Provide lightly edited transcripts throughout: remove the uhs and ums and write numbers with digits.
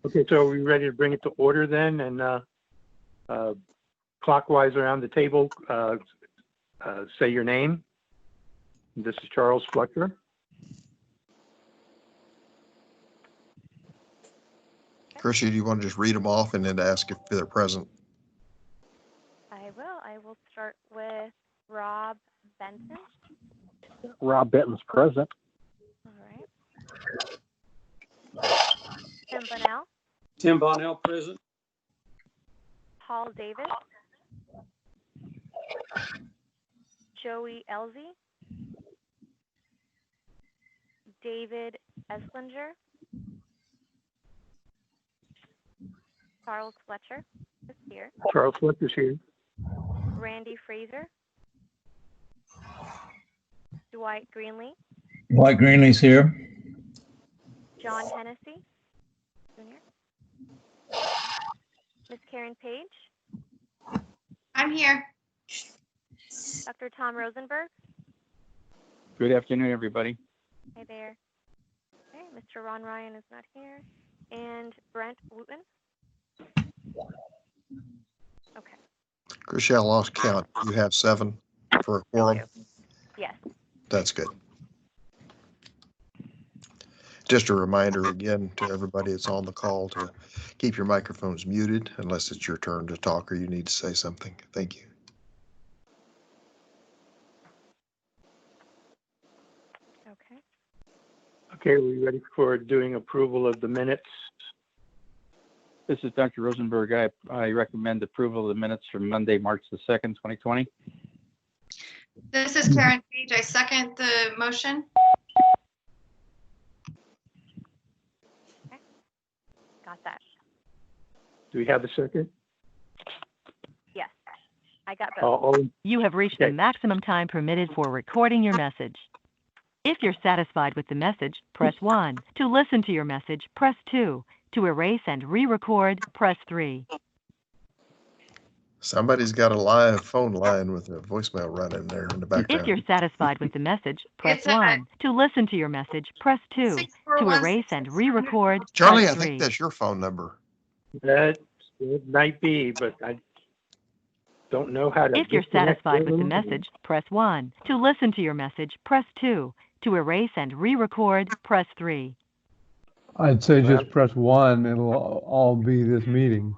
Okay, so are we ready to bring it to order then? And clockwise around the table, say your name. This is Charles Fletcher. Chrissy, do you want to just read them off and then ask if they're present? I will. I will start with Rob Benson. Rob Benton's present. All right. Tim Bunnell. Tim Bonnell, present. Paul Davis. Joey Elzey. David Eslinger. Charles Fletcher is here. Charles Fletcher's here. Randy Fraser. Dwight Greenlee. Dwight Greenlee's here. John Hennessy Jr. Miss Karen Page. I'm here. Dr. Tom Rosenberg. Good afternoon, everybody. Hi there. Okay, Mr. Ron Ryan is not here. And Brent Wooten. Okay. Chrissy, I lost count. You have 7 for a quorum? Yes. That's good. Just a reminder again to everybody that's on the call to keep your microphones muted unless it's your turn to talk or you need to say something. Thank you. Okay. Okay, are we ready for doing approval of the minutes? This is Dr. Rosenberg. I recommend approval of the minutes from Monday, March the 2nd, 2020. This is Karen Page. I second the motion. Okay. Got that. Do we have a second? Yes. I got both. You have reached the maximum time permitted for recording your message. If you're satisfied with the message, press 1. To listen to your message, press 2. To erase and re-record, press 3. Somebody's got a live phone line with a voicemail running there in the background. If you're satisfied with the message, press 1. To listen to your message, press 2. To erase and re-record, Charlie, press I 3. think that's your phone number. That it might be, but I don't know how to. If you're satisfied with the message, press 1. To listen to your message, press 2. To erase and re-record, press 3. I'd say just press 1. It'll all be this meeting.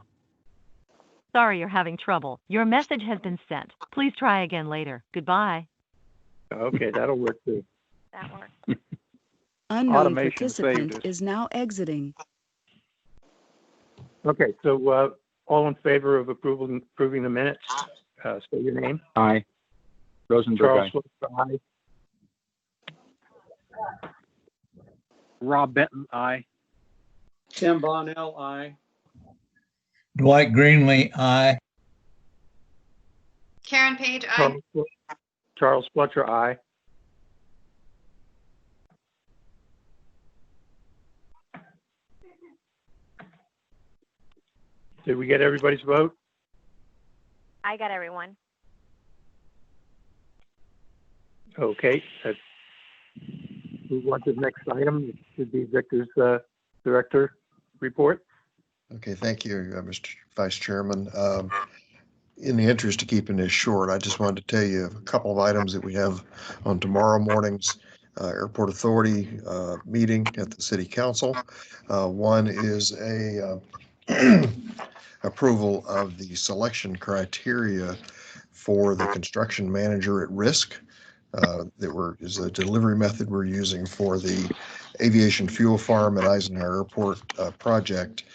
Sorry you're having trouble. Your message has been sent. Please try again later. Goodbye. Okay, that'll work too. That works. Unknown Automation participant saved us. is now exiting. Okay, so all in favor of approving the minutes, say your name. Aye. Rosenberg, Charles Fletcher, aye. Rob Benton, aye. Tim Bonnell, aye. Dwight Greenlee, aye. Karen Page, aye. Charles Fletcher, aye. Did we get everybody's vote? I got everyone. Okay. Move on to the next item. It should be Victor's director report. Okay, thank you, Mr. Vice Chairman. In the interest of keeping this short, I just wanted to tell you a couple of items that we have on tomorrow morning's Airport Authority meeting at the City Council. One is a approval of the selection criteria for the construction manager at risk. Is a delivery method we're using for the aviation fuel farm at Eisenhower Airport project.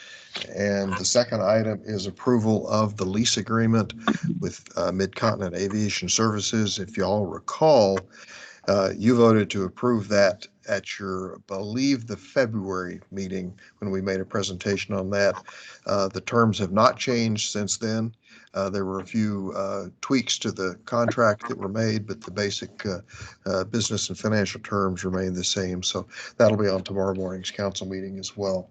And the second item is approval of the lease agreement with Mid-Continent Aviation Services. If you all recall, you voted to approve that at your, I believe, the February meeting when we made a presentation on that. The terms have not changed since then. There were a few tweaks to the contract that were made, but the basic business and financial terms remain the same. So that'll be on tomorrow morning's council meeting as well.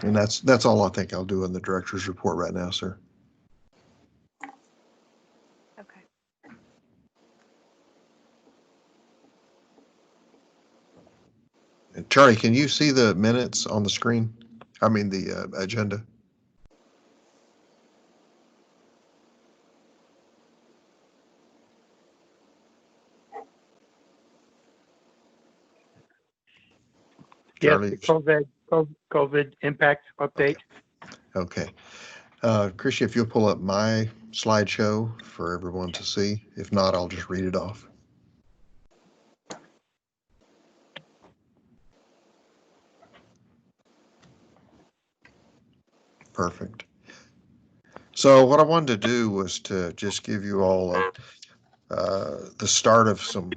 And that's all I think I'll do in the director's report right now, sir. Okay. And Charlie, can you see the minutes on the screen? I mean, the agenda. Yes, Charlie? the COVID impact update. Okay. Chrissy, if you'll pull up my slideshow for everyone to see. If not, I'll just read it off. Perfect. So what I wanted to do was to just give you all the start of some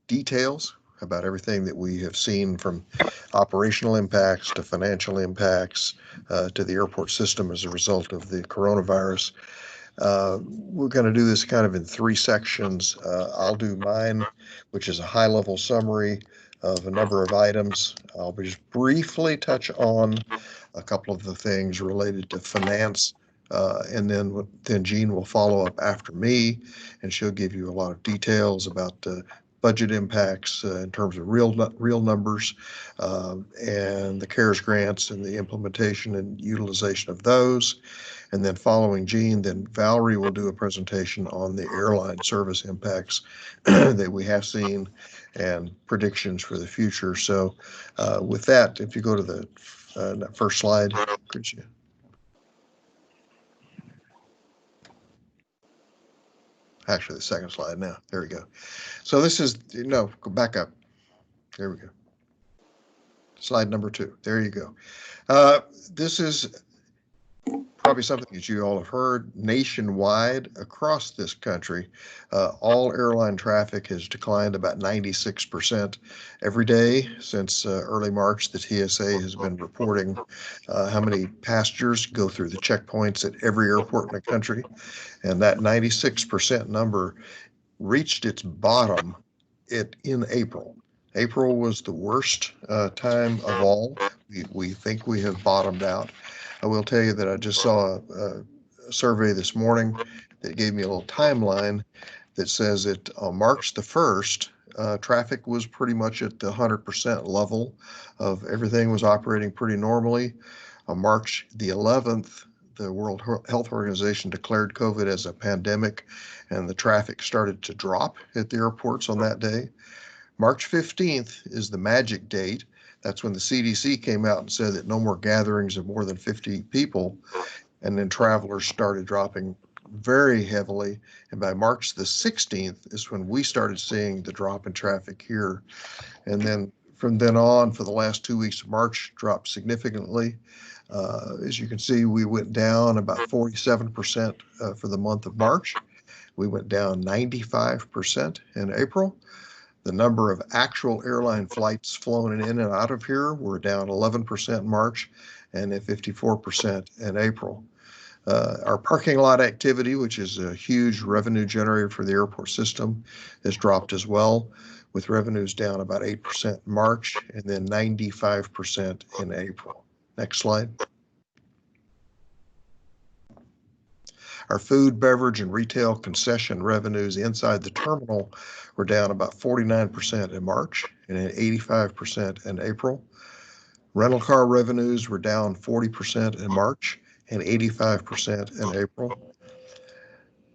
details about everything that we have seen, from operational impacts to financial impacts to the airport system as a result of the coronavirus. We're going to do this kind of in three sections. I'll do mine, which is a high-level summary of a number of items. I'll just briefly touch on a couple of the things related to finance, and then Jean will follow up after me, and she'll give you a lot of details about budget impacts in terms of real numbers, and the CARES grants and the implementation and utilization of those. And then following Jean, then Valerie will do a presentation on the airline service impacts that we have seen and predictions for the future. So with that, if you go to the first slide, Christian. Actually, the second slide now. There we go. So this is, no, go back up. There we go. Slide number 2. There you go. This is probably something that you all have heard nationwide across this country. All airline traffic has declined about 96% every day since early March. The TSA has been reporting how many passengers go through the checkpoints at every airport in the country. And that 96% number reached its bottom in April. April was the worst time of all. We think we have bottomed out. I will tell you that I just saw a survey this morning that gave me a little timeline that says that on March the 1st, traffic was pretty much at the 100% level of everything was operating pretty normally. On March the 11th, the World Health Organization declared COVID as a pandemic, and the traffic started to drop at the airports on that day. March 15th is the magic date. That's when the CDC came out and said that no more gatherings of more than 50 people. And then travelers started dropping very heavily. And by March the 16th is when we started seeing the drop in traffic here. And then from then on, for the last 2 weeks of March, dropped significantly. As you can see, we went down about 47% for the month of March. We went down 95% in April. The number of actual airline flights flown in and out of here were down 11% in March and at 54% in April. Our parking lot activity, which is a huge revenue generator for the airport system, has dropped as well, with revenues down about 8% in March and then 95% in April. Next slide. Our food, beverage, and retail concession revenues inside the terminal were down about 49% in March and at 85% in April. Rental car revenues were down 40% in March and 85% in April.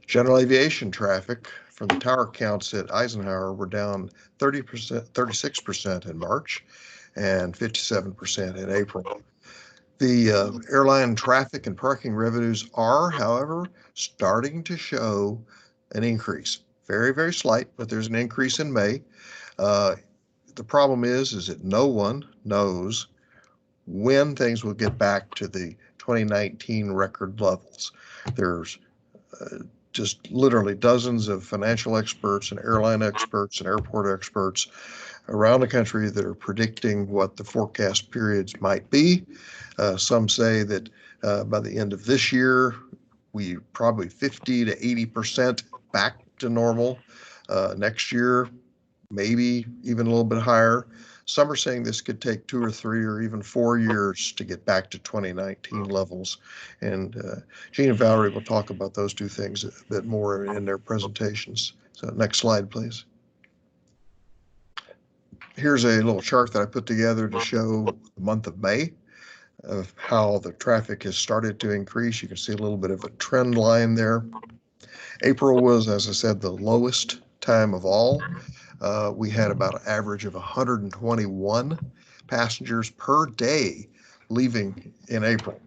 General aviation traffic from the tower counts at Eisenhower were down 36% in March and 57% in April. The airline traffic and parking revenues are, however, starting to show an increase. Very, very slight, but there's an increase in May. The problem is that no one knows when things will get back to the 2019 record levels. There's just literally dozens of financial experts and airline experts and airport experts around the country that are predicting what the forecast periods might be. Some say that by the end of this year, we probably 50 to 80% back to normal. Next year, maybe even a little bit higher. Some are saying this could take 2 or 3 or even 4 years to get back to 2019 levels. And Jean and Valerie will talk about those two things a bit more in their presentations. So next slide, please. Here's a little chart that I put together to show the month of May. of how the traffic has started to increase. You can see a little bit of a trend line there. April was, as I said, the lowest time of all. We had about an average of 121 passengers per day leaving in April.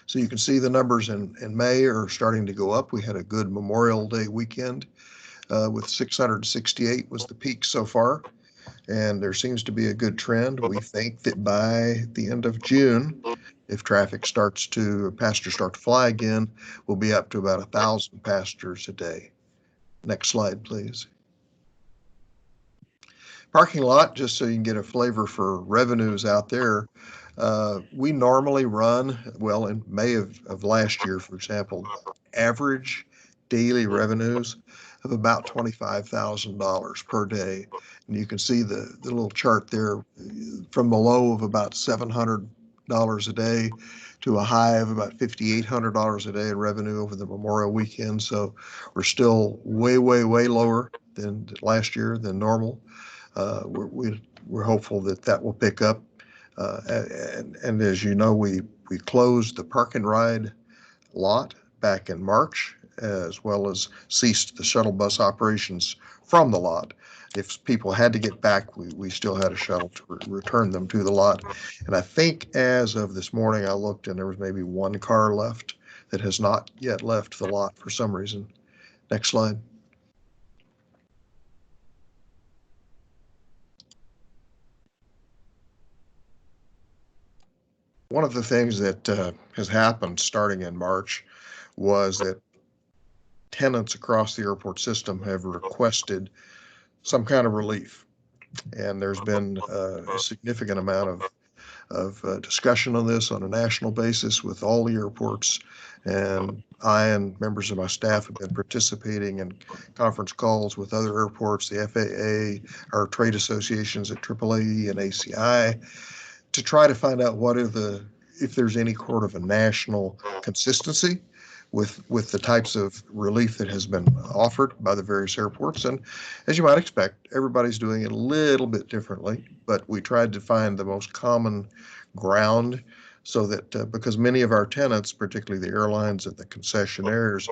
So you can see the numbers in May are starting to go up. We had a good Memorial Day weekend with 668 was the peak so far. And there seems to be a good trend. We think that by the end of June, if passengers start to fly again, we'll be up to about 1,000 passengers a day. Next slide, please. Parking lot, just so you can get a flavor for revenues out there. We normally run, well, in May of last year, for example, average daily revenues of about $25,000 per day. And you can see the little chart there from the low of about $700 a day to a high of about $5,800 a day in revenue over the Memorial weekend. So we're still way, way, way lower than last year than normal. We're hopeful that will pick up. And as you know, we closed the park and ride lot back in March, as well as ceased the shuttle bus operations from the lot. If people had to get back, we still had a shuttle to return them to the lot. And I think as of this morning, I looked and there was maybe one car left that has not yet left the lot for some reason. Next slide. One of the things that has happened starting in March was that tenants across the airport system have requested some kind of relief. And there's been a significant amount of discussion on this on a national basis with all the airports. And I and members of my staff have been participating in conference calls with other airports, the FAA, our trade associations at AAA and ACI, to try to find out if there's any sort of a national consistency with the types of relief that has been offered by the various airports. And as you might expect, everybody's doing it a little bit differently, but we tried to find the most common ground so that because many of our tenants, particularly the airlines and the concessionaires,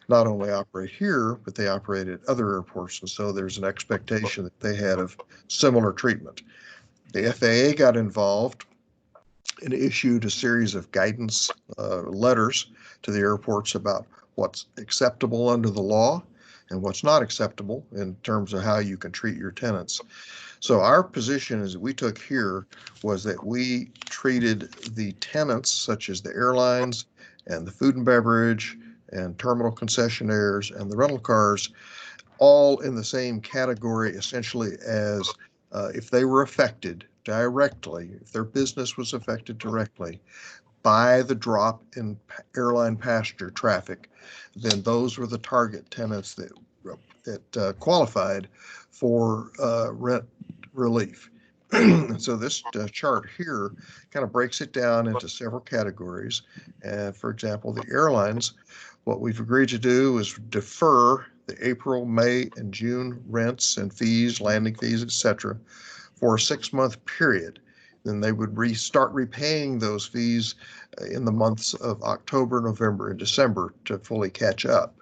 not only operate here, but they operate at other airports. And so there's an expectation that they had of similar treatment. The FAA got involved and issued a series of guidance letters to the airports about what's acceptable under the law and what's not acceptable in terms of how you can treat your tenants. So our position as we took here was that we treated the tenants, such as the airlines and the food and beverage and terminal concessionaires and the rental cars, all in the same category, essentially, as if they were affected directly, if their business was affected directly by the drop in airline passenger traffic, then those were the target tenants that qualified for rent relief. So this chart here kind of breaks it down into several categories. And for example, the airlines, what we've agreed to do is defer the April, May, and June rents and fees, landing fees, etc., for a 6-month period. Then they would start repaying those fees in the months of October, November, and December to fully catch up.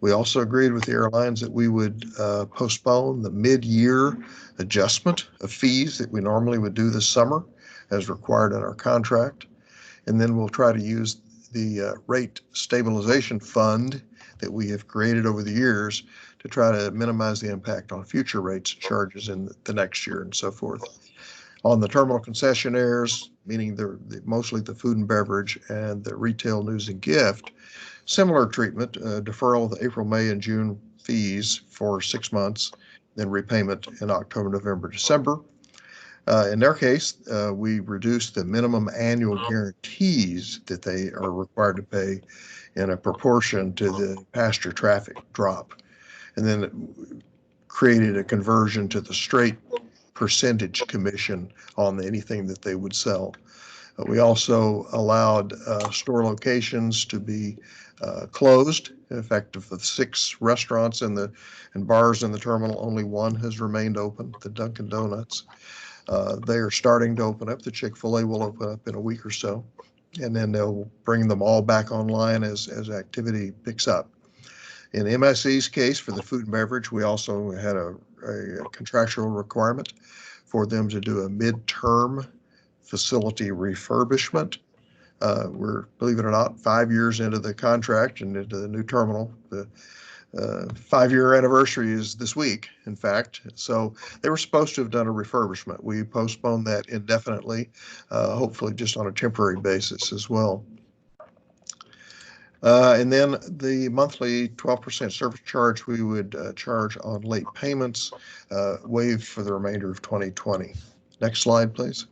We also agreed with the airlines that we would postpone the mid-year adjustment of fees that we normally would do this summer as required in our contract. And then we'll try to use the rate stabilization fund that we have created over the years to try to minimize the impact on future rates and charges in the next year and so forth. On the terminal concessionaires, meaning mostly the food and beverage and the retail news and gift, similar treatment, deferral of the April, May, and June fees for 6 months, then repayment in October, November, December. In their case, we reduced the minimum annual guarantees that they are required to pay in a proportion to the passenger traffic drop. And then it created a conversion to the straight percentage commission on anything that they would sell. We also allowed store locations to be closed. In fact, of the 6 restaurants and bars in the terminal, only one has remained open, the Dunkin' Donuts. They are starting to open up. The Chick-fil-A will open up in a week or so, and then they'll bring them all back online as activity picks up. In MSC's case, for the food and beverage, we also had a contractual requirement for them to do a midterm facility refurbishment. We're, believe it or not, 5 years into the contract and into the new terminal. The 5-year anniversary is this week, in fact. So they were supposed to have done a refurbishment. We postponed that indefinitely, hopefully just on a temporary basis as well. And then the monthly 12% service charge we would charge on late payments, waived for the remainder of 2020. Next slide, please.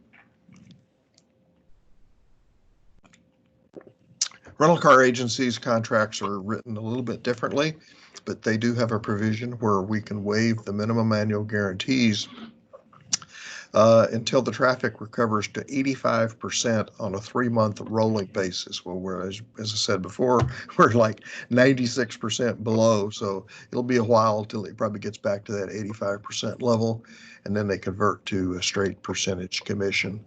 Rental car agencies' contracts are written a little bit differently, but they do have a provision where we can waive the minimum annual guarantees until the traffic recovers to 85% on a 3-month rolling basis. Well, we're, as I said before, we're like 96% below, so it'll be a while till it probably gets back to that 85% level, and then they convert to a straight percentage commission.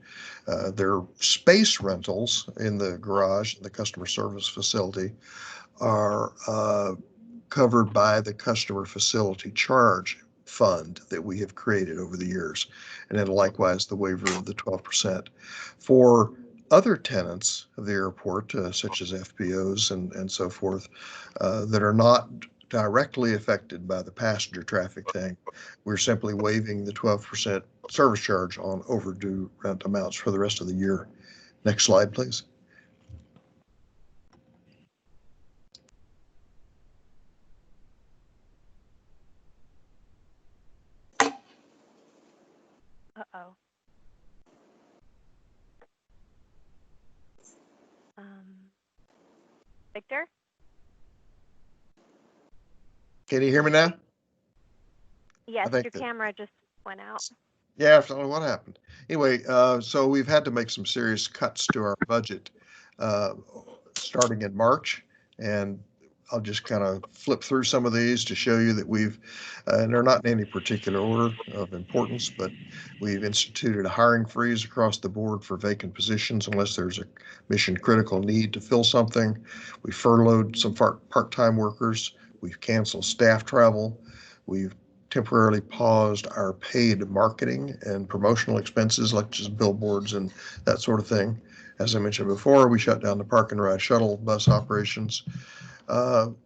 Their space rentals in the garage and the customer service facility are covered by the customer facility charge fund that we have created over the years, and then likewise the waiver of the 12%. For other tenants of the airport, such as FBOs and so forth, that are not directly affected by the passenger traffic thing, we're simply waiving the 12% service charge on overdue rent amounts for the rest of the year. Next slide, please. Uh-oh. Victor? Can you hear me now? Yes, think your that- camera just went out. Yeah, I don't know what happened. Anyway, so we've had to make some serious cuts to our budget starting in March, and I'll just kind of flip through some of these to show you that we've, and they're not in any particular order of importance, but we've instituted a hiring freeze across the board for vacant positions unless there's a mission critical need to fill something. We furloughed some part-time workers. We've canceled staff travel. We've temporarily paused our paid marketing and promotional expenses, like just billboards and that sort of thing. As I mentioned before, we shut down the park and ride shuttle bus operations.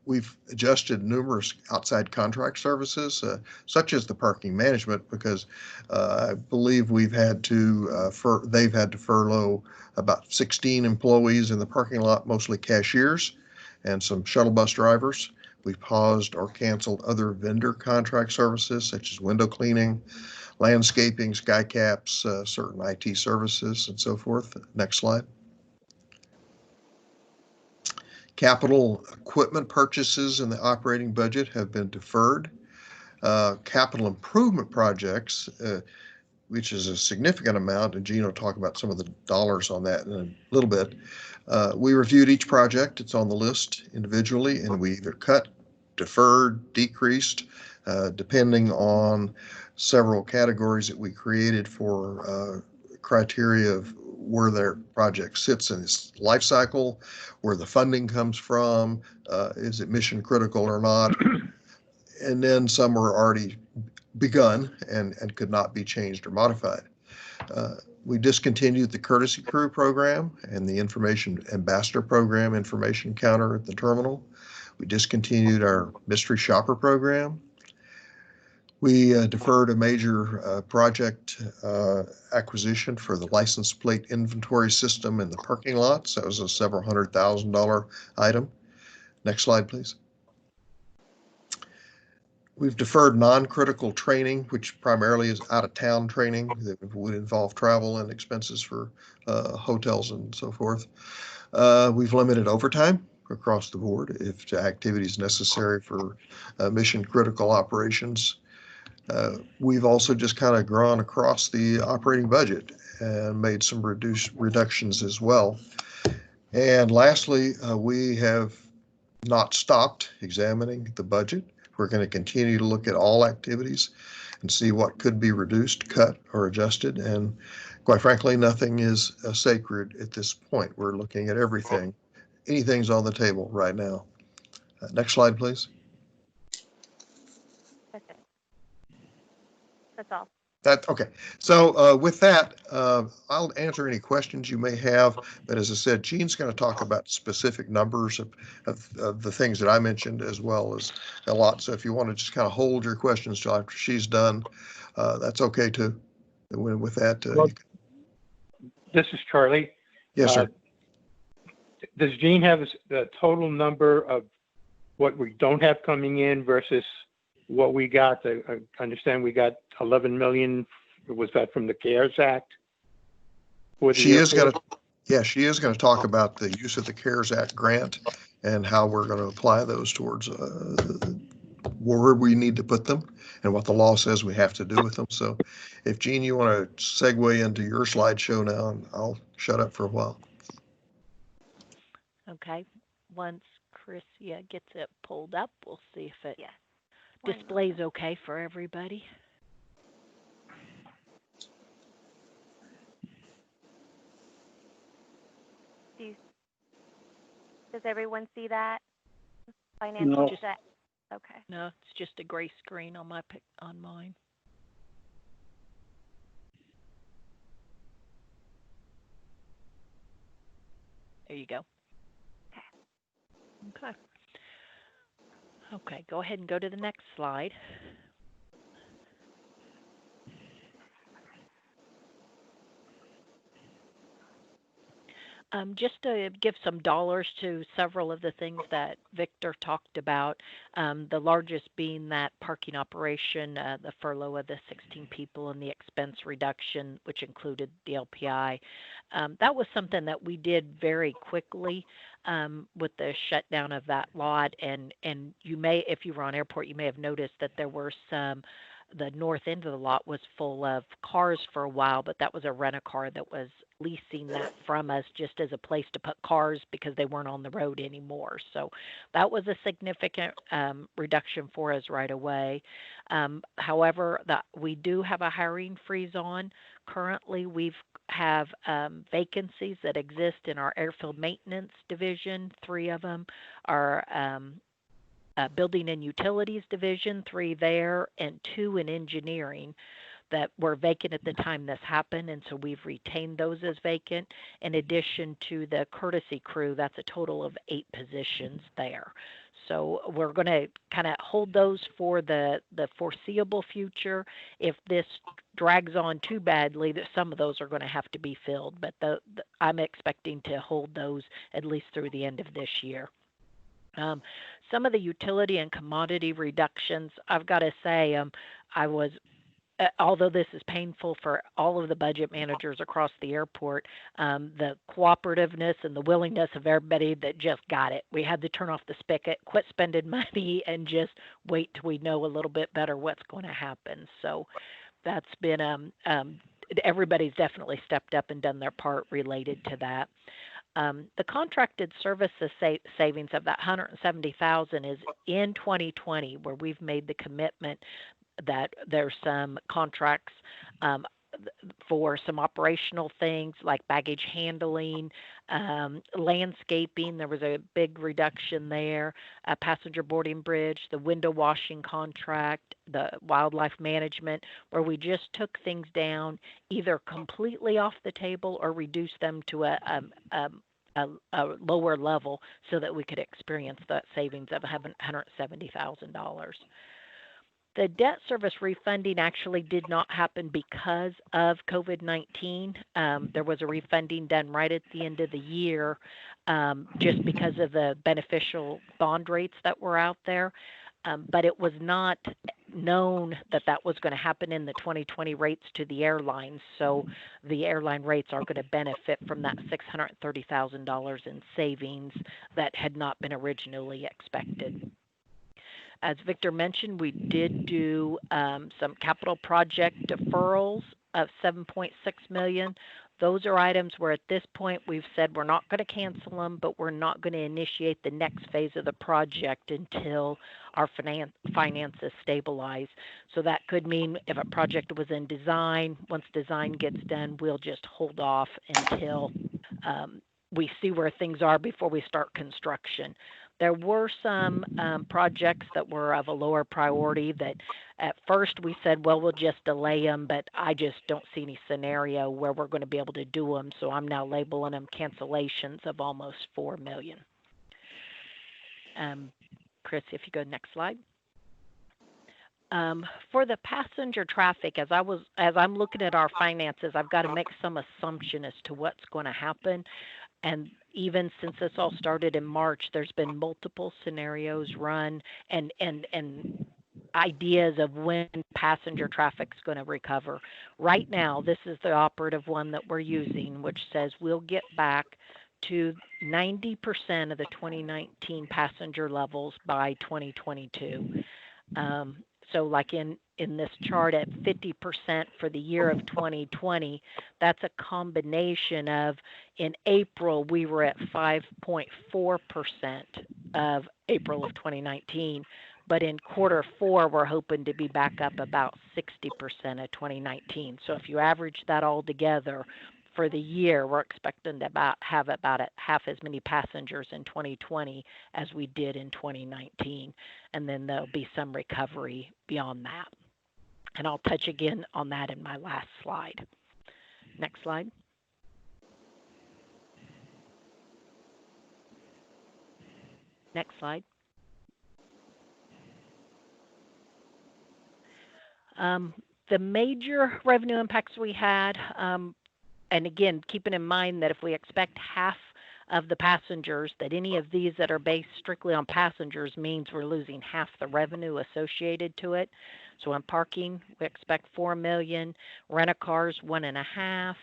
We've adjusted numerous outside contract services, such as the parking management, because I believe we've had to, they've had to furlough about 16 employees in the parking lot, mostly cashiers and some shuttle bus drivers. We've paused or canceled other vendor contract services, such as window cleaning, landscaping, sky caps, certain IT services, and so forth. Next slide. Capital equipment purchases in the operating budget have been deferred. Capital improvement projects, which is a significant amount, and Gene will talk about some of the dollars on that in a little bit. We reviewed each project. It's on the list individually, and we either cut, deferred, decreased, depending on several categories that we created for criteria of where their project sits in its life cycle, where the funding comes from, is it mission critical or not, and then some were already begun and could not be changed or modified. We discontinued the courtesy crew program and the information ambassador program information counter at the terminal. We discontinued our mystery shopper program. We deferred a major project acquisition for the license plate inventory system in the parking lots. That was a several $100,000 item. Next slide, please. We've deferred non-critical training, which primarily is out-of-town training that would involve travel and expenses for hotels and so forth. We've limited overtime across the board if activities necessary for mission-critical operations. We've also just kind of gone across the operating budget and made some reductions as well. And lastly, we have not stopped examining the budget. We're going to continue to look at all activities and see what could be reduced, cut, or adjusted. And quite frankly, nothing is sacred at this point. We're looking at everything. Anything's on the table right now. Next slide, please. That's it. That's all. Okay. So with that, I'll answer any questions you may have. But as I said, Jean's going to talk about specific numbers of the things that I mentioned, as well as a lot. So if you want to just kind of hold your questions till after she's done, that's okay too. And with that, This is Charlie. yes, sir. Does Gene have the total number of what we don't have coming in versus what we got? I understand we got 11 million. Was that from the CARES Act? She is going to talk about the use of the CARES Act grant and how we're going to apply those towards where we need to put them and what the law says we have to do with them. So if Gene, you want to segue into your slideshow now, and I'll shut up for a while. Okay. Once Chrissia gets it pulled up, we'll see if it Yes. displays okay for everybody. Does everyone see that? Financial No. set? Okay. No, it's just a gray screen on on mine. There you go. Okay. Okay, go ahead and go to the next slide. Just to give some dollars to several of the things that Victor talked about, the largest being that parking operation, the furlough of the 16 people and the expense reduction, which included the LPI. That was something that we did very quickly with the shutdown of that lot. And you may, if you were on airport, you may have noticed that there were the north end of the lot was full of cars for a while, but that was a rent-a-car that was leasing that from us just as a place to put cars because they weren't on the road anymore. So that was a significant reduction for us right away. However, we do have a hiring freeze on. Currently, we have vacancies that exist in our airfield maintenance division. 3 of them are building and utilities division, 3 there, and 2 in engineering that were vacant at the time this happened, and so we've retained those as vacant. In addition to the courtesy crew, that's a total of 8 positions there. So we're going to kind of hold those for the foreseeable future. If this drags on too badly, that some of those are going to have to be filled, but I'm expecting to hold those at least through the end of this year. Some of the utility and commodity reductions, I've got to say, although this is painful for all of the budget managers across the airport, the cooperativeness and the willingness of everybody that just got it. We had to turn off the spigot, quit spending money, and just wait till we know a little bit better what's going to happen. So that's been, everybody's definitely stepped up and done their part related to that. The contracted services savings of that $170,000 is in 2020, where we've made the commitment that there's some contracts for some operational things like baggage handling, landscaping. There was a big reduction there, passenger boarding bridge, the window washing contract, the wildlife management, where we just took things down either completely off the table or reduced them to a lower level so that we could experience that savings of $170,000. The debt service refunding actually did not happen because of COVID-19. There was a refunding done right at the end of the year just because of the beneficial bond rates that were out there. But it was not known that that was going to happen in the 2020 rates to the airlines. So the airline rates are going to benefit from that $630,000 in savings that had not been originally expected. As Victor mentioned, we did do some capital project deferrals of $7.6 million. Those are items where at this point we've said we're not going to cancel them, but we're not going to initiate the next phase of the project until our finances stabilize. So that could mean if a project was in design, once design gets done, we'll just hold off until we see where things are before we start construction. There were some projects that were of a lower priority that at first we said, well, we'll just delay them, but I just don't see any scenario where we're going to be able to do them. So I'm now labeling them cancellations of almost $4 million. Chris, if you go next slide. For the passenger traffic, as I'm looking at our finances, I've got to make some assumption as to what's going to happen. And even since this all started in March, there's been multiple scenarios run and ideas of when passenger traffic's going to recover. Right now, this is the operative one that we're using, which says we'll get back to 90% of the 2019 passenger levels by 2022. So like in this chart at 50% for the year of 2020, that's a combination of in April, we were at 5.4% of April of 2019. But in quarter four, we're hoping to be back up about 60% of 2019. So if you average that all together for the year, we're expecting to have about half as many passengers in 2020 as we did in 2019. And then there'll be some recovery beyond that. And I'll touch again on that in my last slide. Next slide. Next slide. The major revenue impacts we had, and again, keeping in mind that if we expect half of the passengers, that any of these that are based strictly on passengers means we're losing half the revenue associated to it. So on parking, we expect $4 million, rent-a-cars $1.5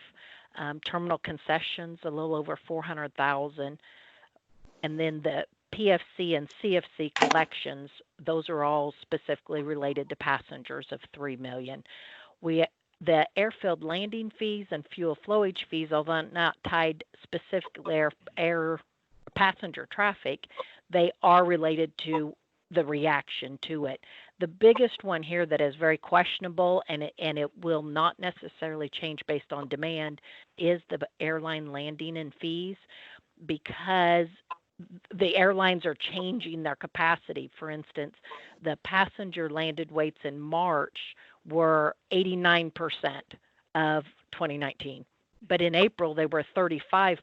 million, terminal concessions a little over $400,000, and then the PFC and CFC collections, those are all specifically related to passengers of $3 million. The airfield landing fees and fuel flowage fees, although not tied specifically air passenger traffic, they are related to the reaction to it. The biggest one here that is very questionable and it will not necessarily change based on demand is the airline landing and fees, because the airlines are changing their capacity. For instance, the passenger landed weights in March were 89% of 2019, but in April they were 35%.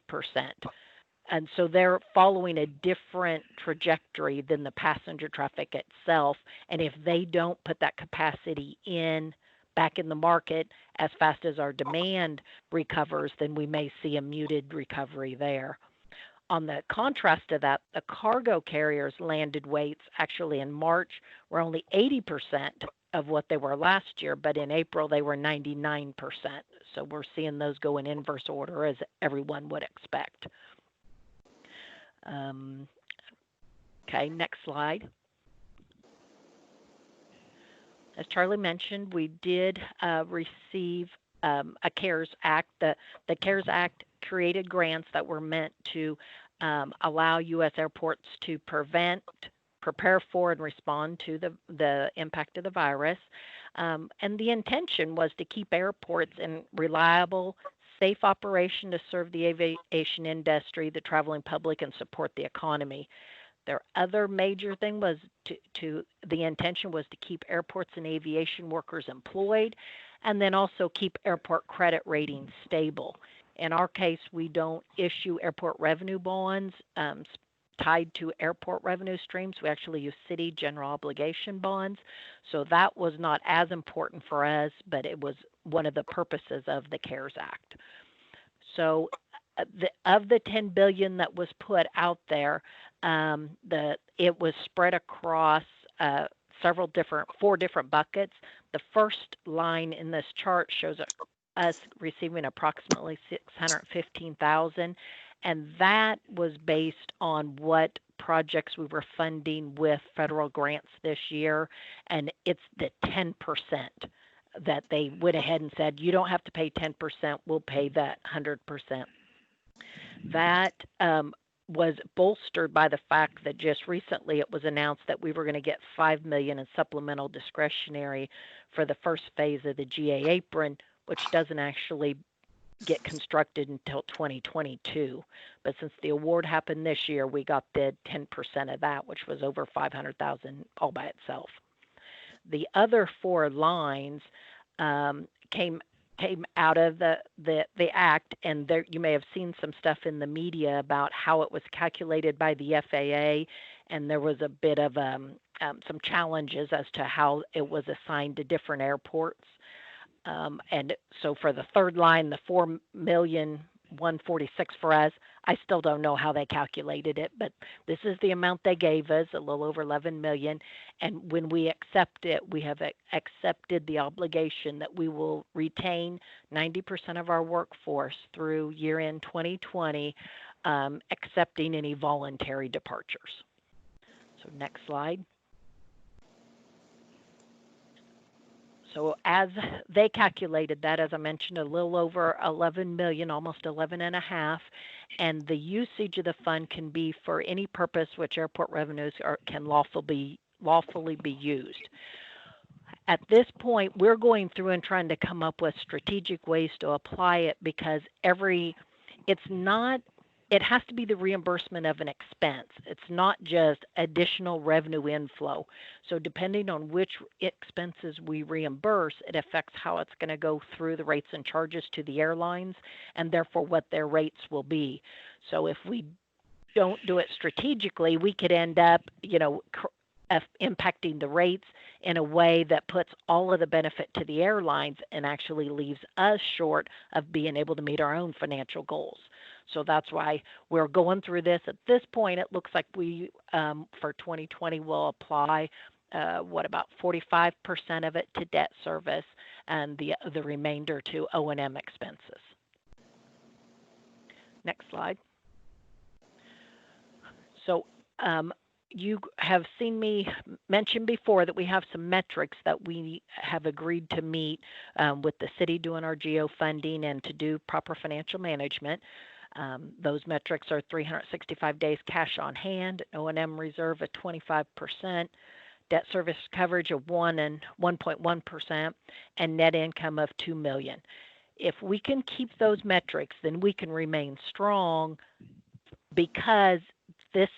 And so they're following a different trajectory than the passenger traffic itself. And if they don't put that capacity back in the market as fast as our demand recovers, then we may see a muted recovery there. On the contrast to that, the cargo carriers landed weights actually in March were only 80% of what they were last year, but in April they were 99%. So we're seeing those go in inverse order as everyone would expect. Okay, next slide. As Charlie mentioned, we did receive a CARES Act. The CARES Act created grants that were meant to allow U.S. airports to prepare for, and respond to the impact of the virus. And the intention was to keep airports in reliable, safe operation to serve the aviation industry, the traveling public, and support the economy. Their other major thing was the intention was to keep airports and aviation workers employed, and then also keep airport credit ratings stable. In our case, we don't issue airport revenue bonds tied to airport revenue streams. We actually use city general obligation bonds. So that was not as important for us, but it was one of the purposes of the CARES Act. So of the $10 billion that was put out there, it was spread across four different buckets. The first line in this chart shows us receiving approximately $615,000, and that was based on what projects we were funding with federal grants this year, and it's the 10% that they went ahead and said, you don't have to pay 10%, we'll pay that 100%. That was bolstered by the fact that just recently it was announced that we were going to get $5 million in supplemental discretionary for the first phase of the GA apron, which doesn't actually get constructed until 2022. But since the award happened this year, we got the 10% of that, which was over $500,000 all by itself. The other 4 lines came out of the act, and there you may have seen some stuff in the media about how it was calculated by the FAA, and there was a bit of some challenges as to how it was assigned to different airports. And so for the third line, the $4,146,000 for us, I still don't know how they calculated it, but this is the amount they gave us, a little over $11 million. And when we accept it, we have accepted the obligation that we will retain 90% of our workforce through year-end 2020, accepting any voluntary departures. So next slide. So as they calculated that, as I mentioned, a little over 11 million, almost 11.5, and the usage of the fund can be for any purpose which airport revenues can lawfully be used. At this point, we're going through and trying to come up with strategic ways to apply it, because it has to be the reimbursement of an expense. It's not just additional revenue inflow. So depending on which expenses we reimburse, it affects how it's going to go through the rates and charges to the airlines, and therefore what their rates will be. So if we don't do it strategically, we could end up, impacting the rates in a way that puts all of the benefit to the airlines and actually leaves us short of being able to meet our own financial goals. So that's why we're going through this. At this point, it looks like we, for 2020, will apply, about 45% of it to debt service and the remainder to O&M expenses. Next slide. So you have seen me mention before that we have some metrics that we have agreed to meet with the city doing our GEO funding and to do proper financial management. Those metrics are 365 days cash on hand, O&M reserve of 25%, debt service coverage of 1.1%, and net income of $2 million. If we can keep those metrics, then we can remain strong, because this,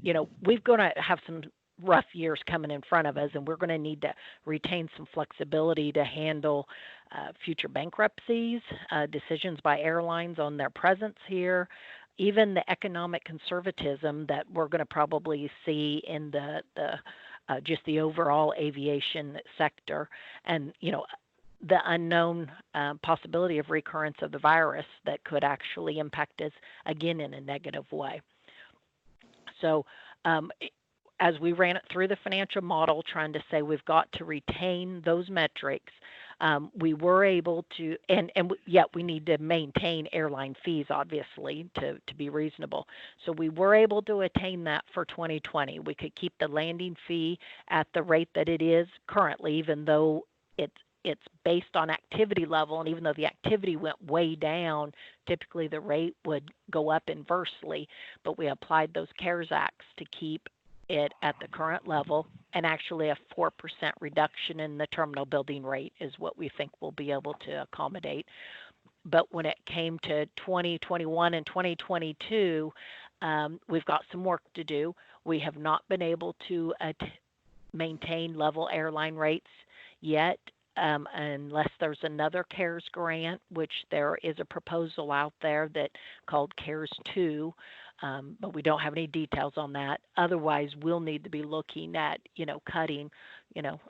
we're going to have some rough years coming in front of us, and we're going to need to retain some flexibility to handle future bankruptcies, decisions by airlines on their presence here, even the economic conservatism that we're going to probably see in just the overall aviation sector, and the unknown possibility of recurrence of the virus that could actually impact us again in a negative way. So as we ran it through the financial model, trying to say we've got to retain those metrics, we were able to, and yet we need to maintain airline fees, obviously, to be reasonable. So we were able to attain that for 2020. We could keep the landing fee at the rate that it is currently, even though it's based on activity level, and even though the activity went way down, typically the rate would go up inversely, but we applied those CARES Acts to keep it at the current level, and actually a 4% reduction in the terminal building rate is what we think we'll be able to accommodate. But when it came to 2021 and 2022, we've got some work to do. We have not been able to maintain level airline rates yet, unless there's another CARES grant, which there is a proposal out there that called CARES 2, but we don't have any details on that. Otherwise, we'll need to be looking at, cutting,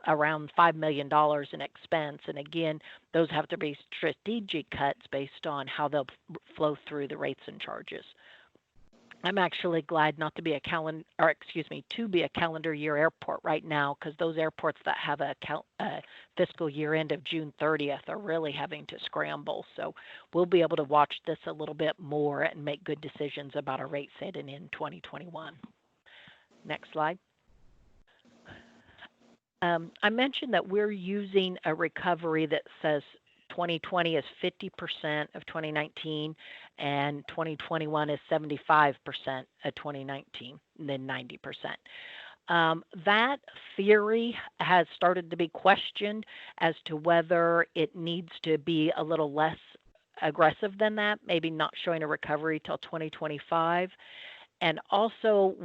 around $5 million in expense. And again, those have to be strategic cuts based on how they'll flow through the rates and charges. I'm actually glad not to be to be a calendar year airport right now, because those airports that have a fiscal year end of June 30th are really having to scramble. So we'll be able to watch this a little bit more and make good decisions about our rate setting in 2021. Next slide. I mentioned that we're using a recovery that says 2020 is 50% of 2019 and 2021 is 75% of 2019, and then 90%. That theory has started to be questioned as to whether it needs to be a little less aggressive than that, maybe not showing a recovery till 2025. And also,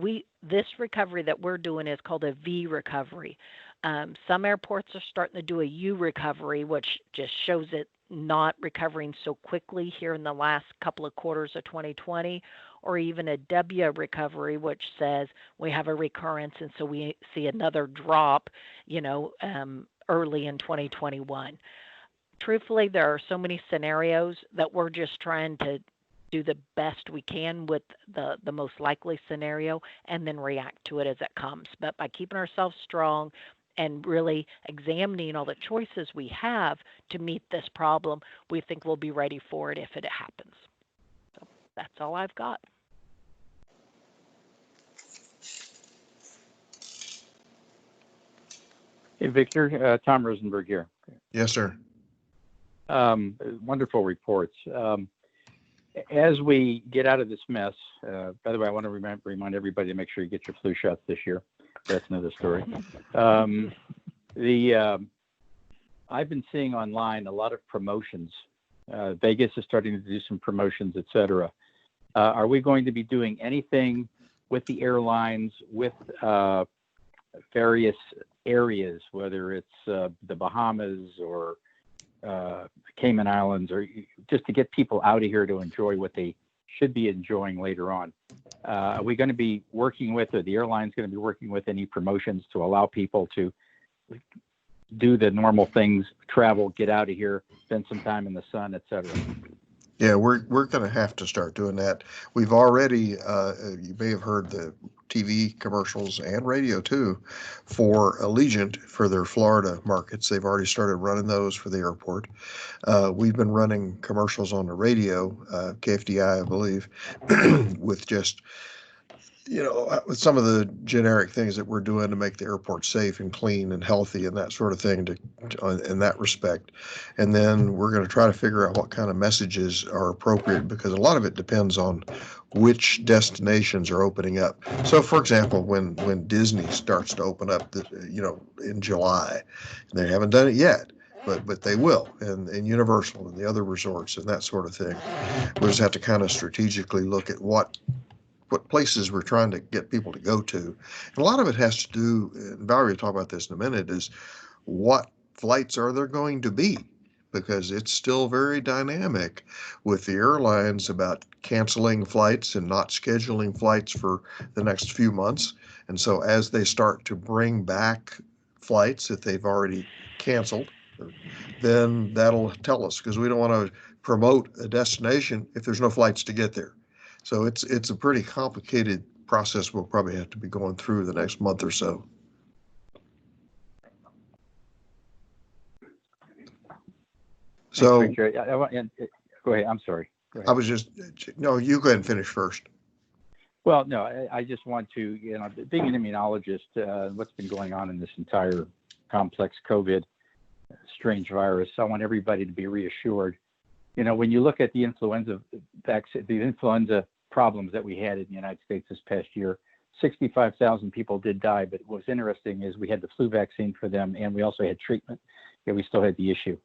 this recovery that we're doing is called a V recovery. Some airports are starting to do a U recovery, which just shows it not recovering so quickly here in the last couple of quarters of 2020, or even a W recovery, which says we have a recurrence, and so we see another drop, early in 2021. Truthfully, there are so many scenarios that we're just trying to do the best we can with the most likely scenario and then react to it as it comes. But by keeping ourselves strong and really examining all the choices we have to meet this problem, we think we'll be ready for it if it happens. So that's all I've got. Hey, Victor, Tom Rosenberg here. Yes, sir. Wonderful reports. As we get out of this mess, by the way, I want to remind everybody to make sure you get your flu shots this year. That's another story. I've been seeing online a lot of promotions. Vegas is starting to do some promotions, et cetera. Are we going to be doing anything with the airlines, with various areas, whether it's the Bahamas or Cayman Islands, or just to get people out of here to enjoy what they should be enjoying later on? Are we going to be working with, or the airline's going to be working with, any promotions to allow people to do the normal things, travel, get out of here, spend some time in the sun, et cetera? Yeah, we're going to have to start doing that. We've already, you may have heard the TV commercials and radio too, for Allegiant for their Florida markets. They've already started running those for the airport. We've been running commercials on the radio, KFDI, I believe, with just, with some of the generic things that we're doing to make the airport safe and clean and healthy and that sort of thing in that respect. And then we're going to try to figure out what kind of messages are appropriate, because a lot of it depends on which destinations are opening up. So, for example, when Disney starts to open up, in July, and they haven't done it yet, but they will, and Universal and the other resorts and that sort of thing. We just have to kind of strategically look at what places we're trying to get people to go to. And a lot of it has to do, and Valerie will talk about this in a minute, is what flights are there going to be? Because it's still very dynamic with the airlines about canceling flights and not scheduling flights for the next few months. And so as they start to bring back flights that they've already canceled, then that'll tell us, because we don't want to promote a destination if there's no flights to get there. So it's a pretty complicated process we'll probably have to be going through the next month or so. So go ahead. I'm sorry. Go ahead. No, you go ahead and finish first. Well, no, I just want to, being an immunologist, what's been going on in this entire complex COVID strange virus, I want everybody to be reassured. When you look at the influenza problems that we had in the United States this past year, 65,000 people did die. But what's interesting is we had the flu vaccine for them, and we also had treatment, yet we still had the issue.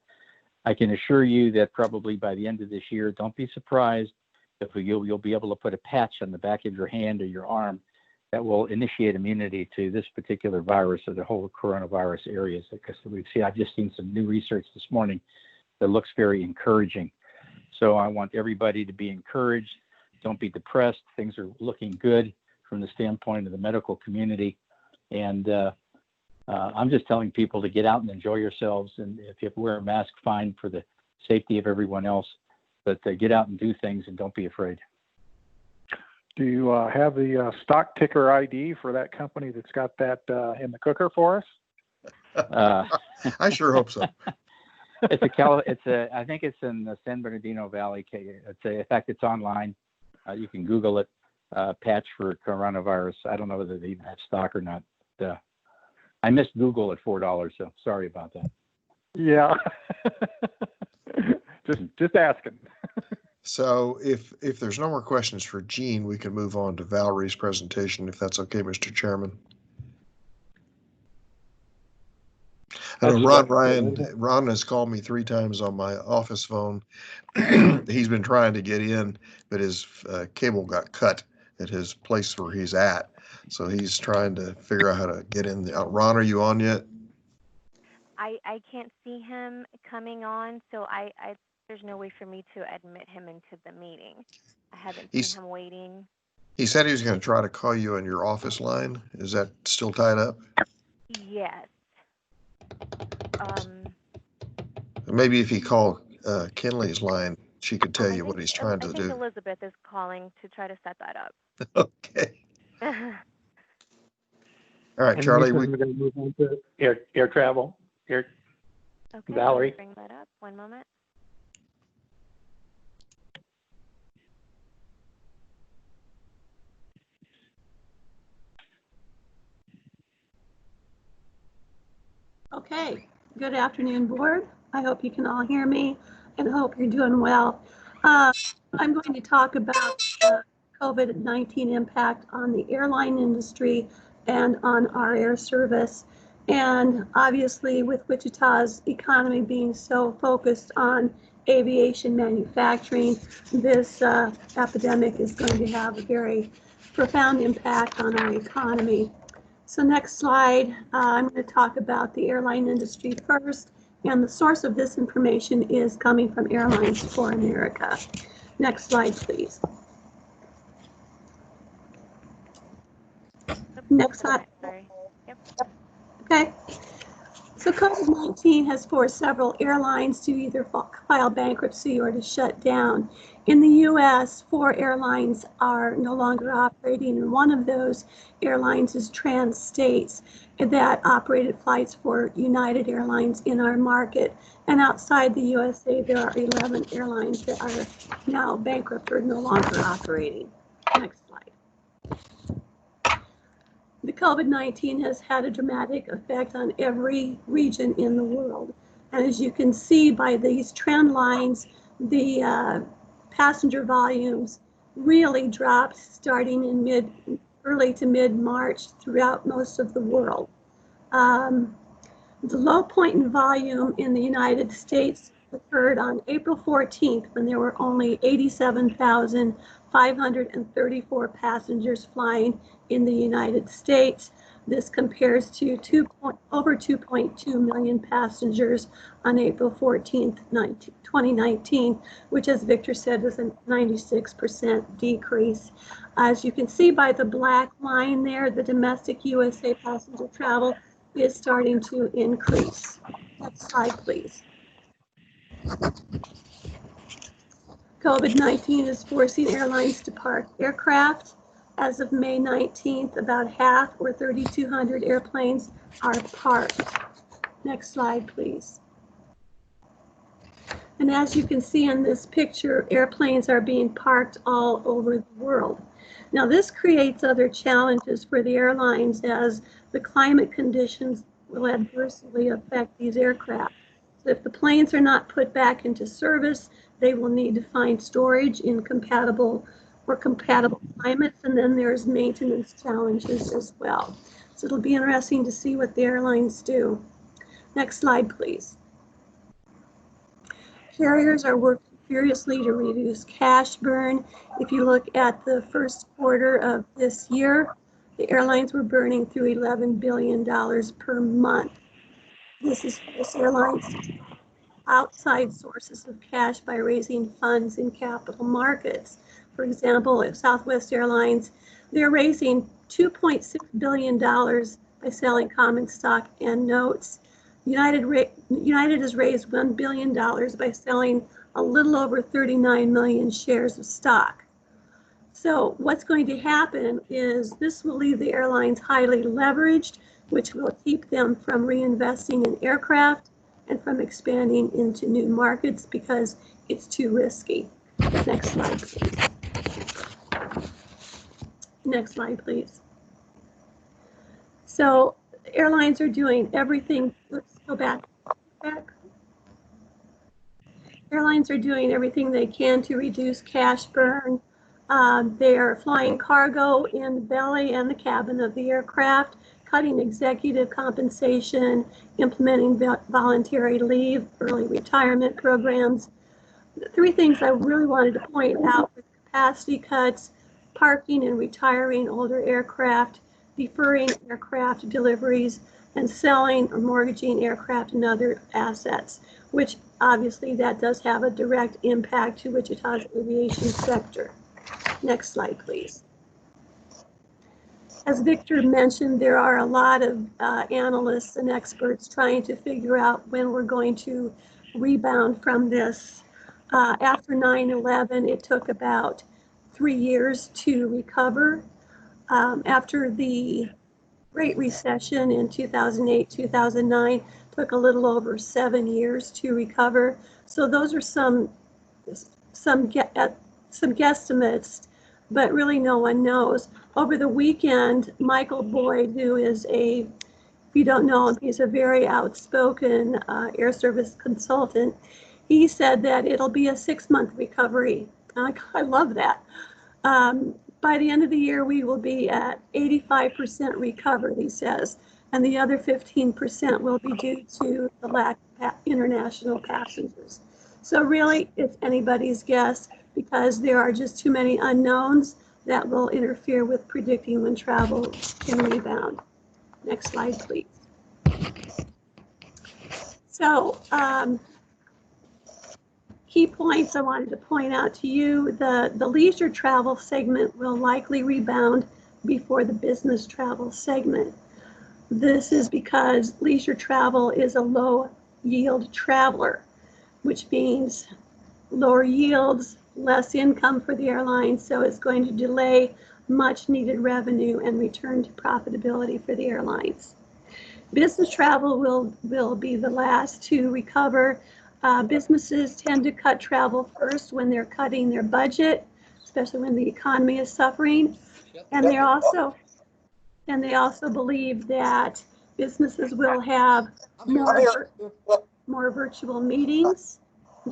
I can assure you that probably by the end of this year, don't be surprised if you'll be able to put a patch on the back of your hand or your arm that will initiate immunity to this particular virus or the whole coronavirus areas. Because I've just seen some new research this morning that looks very encouraging. So I want everybody to be encouraged. Don't be depressed. Things are looking good from the standpoint of the medical community. And I'm just telling people to get out and enjoy yourselves. And if you have to wear a mask, fine, for the safety of everyone else. But get out and do things, and don't be afraid. Do you have the stock ticker ID for that company that's got that in the cooker for us? I sure hope so. I think it's in the San Bernardino Valley. In fact, it's online. You can Google it, patch for coronavirus. I don't know whether they even have stock or not. I missed Google at $4, so sorry about that. Yeah. just asking. So if there's no more questions for Gene, we can move on to Valerie's presentation, if that's okay, Mr. Chairman. Ron has called me 3 times on my office phone. He's been trying to get in, but his cable got cut at his place where he's at. So he's trying to figure out how to get in. Ron, are you on yet? I can't see him coming on, so there's no way for me to admit him into the meeting. I haven't seen him waiting. He said he was going to try to call you on your office line. Is that still tied up? Yes. Maybe if he called Kenley's line, she could tell you what he's trying to do. I think Elizabeth is calling to try to set that up. Okay. All right, Charlie. We're going to move on to air travel. Okay, Valerie. Bring that up. One moment. Okay, good afternoon, board. I hope you can all hear me and hope you're doing well. I'm going to talk about the COVID-19 impact on the airline industry and on our air service. And obviously with Wichita's economy being so focused on aviation manufacturing, this epidemic is going to have a very profound impact on our economy. So next slide, I'm going to talk about the airline industry first, and the source of this information is coming from Airlines for America. Next slide, please. Next slide. Sorry. Yep. Okay. So COVID-19 has forced several airlines to either file bankruptcy or to shut down. In the U.S., 4 airlines are no longer operating, and one of those airlines is Trans-States that operated flights for United Airlines in our market. And outside the USA, there are 11 airlines that are now bankrupt or no longer operating. Next slide. The COVID-19 has had a dramatic effect on every region in the world. And as you can see by these trend lines, the passenger volumes really dropped starting in early to mid-March throughout most of the world. The low point in volume in the United States occurred on April 14th when there were only 87,534 passengers flying in the United States. This compares to over 2.2 million passengers on April 14th, 2019, which, as Victor said, was a 96% decrease. As you can see by the black line there, the domestic USA passenger travel is starting to increase. Next slide, please. COVID-19 is forcing airlines to park aircraft. As of May 19th, about half, or 3,200 airplanes, are parked. Next slide, please. And as you can see in this picture, airplanes are being parked all over the world. Now, this creates other challenges for the airlines as the climate conditions will adversely affect these aircraft. So if the planes are not put back into service, they will need to find storage in compatible climates, and then there's maintenance challenges as well. So it'll be interesting to see what the airlines do. Next slide, please. Carriers are working furiously to reduce cash burn. If you look at the first quarter of this year, the airlines were burning through $11 billion per month. This airlines outside sources of cash by raising funds in capital markets. For example, at Southwest Airlines, they're raising $2.6 billion by selling common stock and notes. United has raised $1 billion by selling a little over 39 million shares of stock. So what's going to happen is this will leave the airlines highly leveraged, which will keep them from reinvesting in aircraft and from expanding into new markets because it's too risky. Next slide, please. Next slide, please. So airlines are doing everything. Let's go back. Airlines are doing everything they can to reduce cash burn. They are flying cargo in the belly and the cabin of the aircraft, cutting executive compensation, implementing voluntary leave, early retirement programs. The three things I really wanted to point out were capacity cuts, parking and retiring older aircraft, deferring aircraft deliveries, and selling or mortgaging aircraft and other assets, which obviously that does have a direct impact to Wichita's aviation sector. Next slide, please. As Victor mentioned, there are a lot of analysts and experts trying to figure out when we're going to rebound from this. After 9/11, it took about 3 years to recover. After the Great Recession in 2008, 2009, took a little over 7 years to recover. So those are some guesstimates, but really no one knows. Over the weekend, Michael Boyd, who is if you don't know him, he's a very outspoken air service consultant. He said that it'll be a 6-month recovery. I love that. By the end of the year, we will be at 85% recovered, he says, and the other 15% will be due to the lack of international passengers. So really, it's anybody's guess because there are just too many unknowns that will interfere with predicting when travel can rebound. Next slide, please. So, key points I wanted to point out to you, the leisure travel segment will likely rebound before the business travel segment. This is because leisure travel is a low yield traveler, which means lower yields, less income for the airline, so it's going to delay much needed revenue and return to profitability for the airlines. Business travel will be the last to recover. Businesses tend to cut travel first when they're cutting their budget, especially when the economy is suffering. And they also believe that businesses will have more virtual meetings.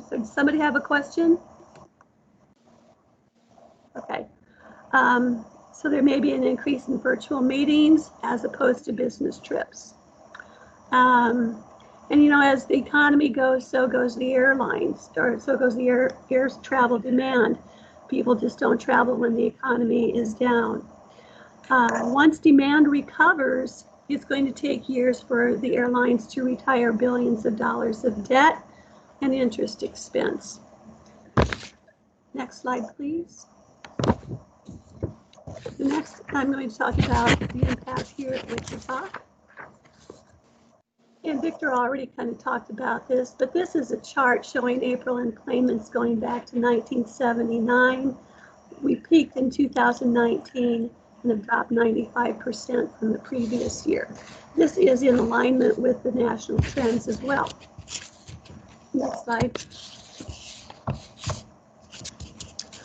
So does somebody have a question? Okay. So there may be an increase in virtual meetings as opposed to business trips. And you know, as the economy goes, so goes the airlines, or so goes the air travel demand. People just don't travel when the economy is down. Once demand recovers, it's going to take years for the airlines to retire billions of dollars of debt and interest expense. Next slide, please. The next, I'm going to talk about the impact here at Wichita. And Victor already kind of talked about this, but this is a chart showing April enplanements going back to 1979. We peaked in 2019 and have dropped 95% from the previous year. This is in alignment with the national trends as well. Next slide.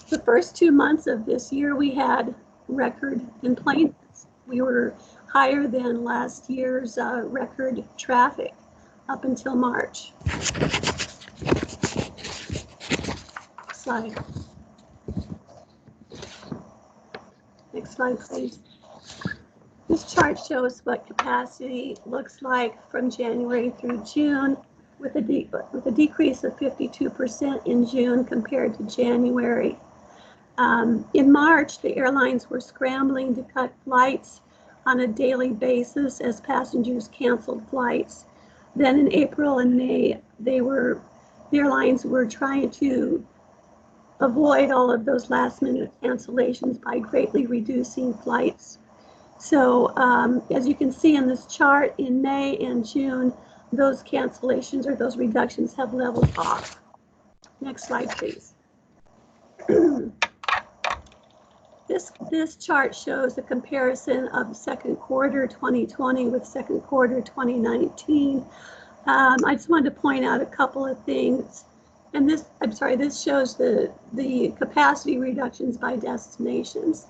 The first 2 months of this year, we had record enplanements. We were higher than last year's record traffic up until March. Slide. Next slide, please. This chart shows what capacity looks like from January through June, with a decrease of 52% in June compared to January. In March, the airlines were scrambling to cut flights on a daily basis as passengers canceled flights. Then in April and May, the airlines were trying to avoid all of those last minute cancellations by greatly reducing flights. So as you can see in this chart, in May and June, those cancellations or those reductions have leveled off. Next slide, please. This chart shows a comparison of second quarter 2020 with second quarter 2019. I just wanted to point out a couple of things. And this shows the capacity reductions by destinations.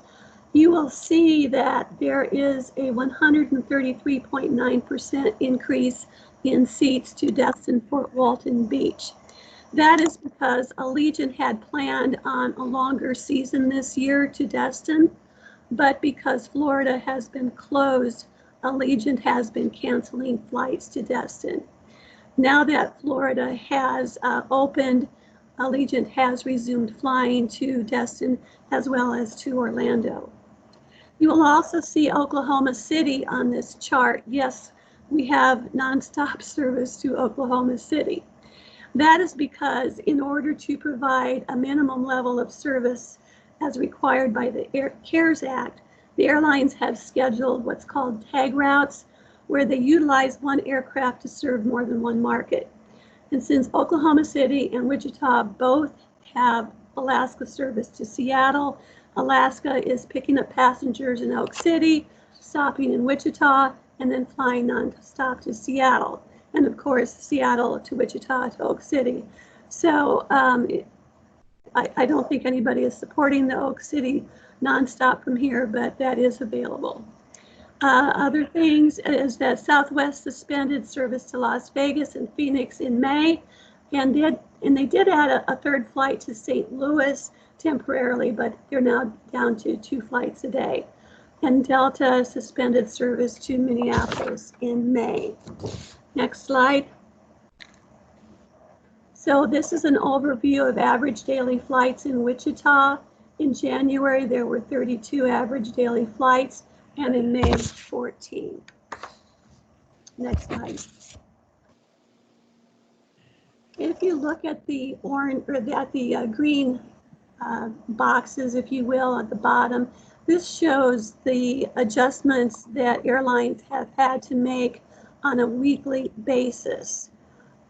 you will see that there is a 133.9% increase in seats to Destin Fort Walton Beach. That is because Allegiant had planned on a longer season this year to Destin, but because Florida has been closed, Allegiant has been canceling flights to Destin. Now that Florida has opened, Allegiant has resumed flying to Destin as well as to Orlando. You will also see Oklahoma City on this chart. Yes, we have nonstop service to Oklahoma City. That is because in order to provide a minimum level of service as required by the CARES Act, the airlines have scheduled what's called tag routes, where they utilize one aircraft to serve more than one market. And since Oklahoma City and Wichita both have Alaska service to Seattle, Alaska is picking up passengers in Oak City, stopping in Wichita, and then flying nonstop to Seattle. And of course, Seattle to Wichita to Oak City. So I don't think anybody is supporting the Oak City nonstop from here, but that is available. Other things is that Southwest suspended service to Las Vegas and Phoenix in May, and they did add a third flight to St. Louis temporarily, but they're now down to 2 flights a day. And Delta suspended service to Minneapolis in May. Next slide. So this is an overview of average daily flights in Wichita. In January, there were 32 average daily flights, and in May, 14. Next slide. If you look at the orange or at the green boxes, if you will, at the bottom, this shows the adjustments that airlines have had to make on a weekly basis.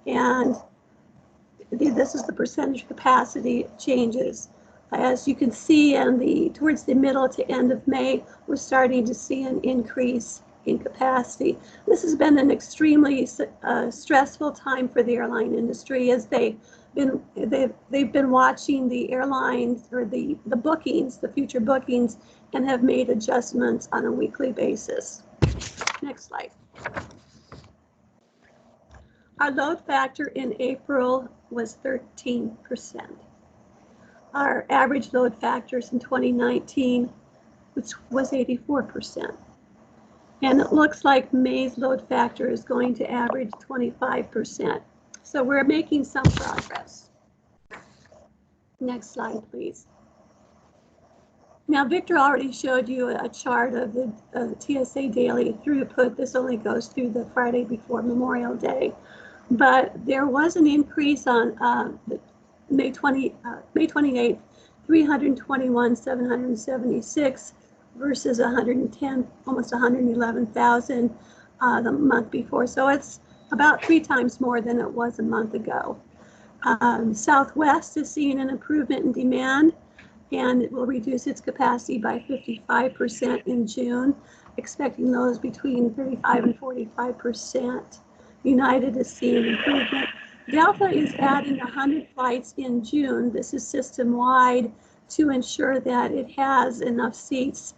And this is the percentage capacity changes. As you can see, towards the middle to end of May, we're starting to see an increase in capacity. This has been an extremely stressful time for the airline industry, as they've been watching the airlines or the bookings, the future bookings, and have made adjustments on a weekly basis. Next slide. Our load factor in April was 13%. Our average load factors in 2019, which was 84%. And it looks like May's load factor is going to average 25%. So we're making some progress. Next slide, please. Now, Victor already showed you a chart of the TSA daily throughput. This only goes through the Friday before Memorial Day. But there was an increase on May 28th, 321,776 versus 110, almost 111,000 the month before. So it's about 3 times more than it was a month ago. Southwest is seeing an improvement in demand, and it will reduce its capacity by 55% in June, expecting those between 35 and 45%. United is seeing improvement. Delta is adding 100 flights in June. This is system-wide to ensure that it has enough seats.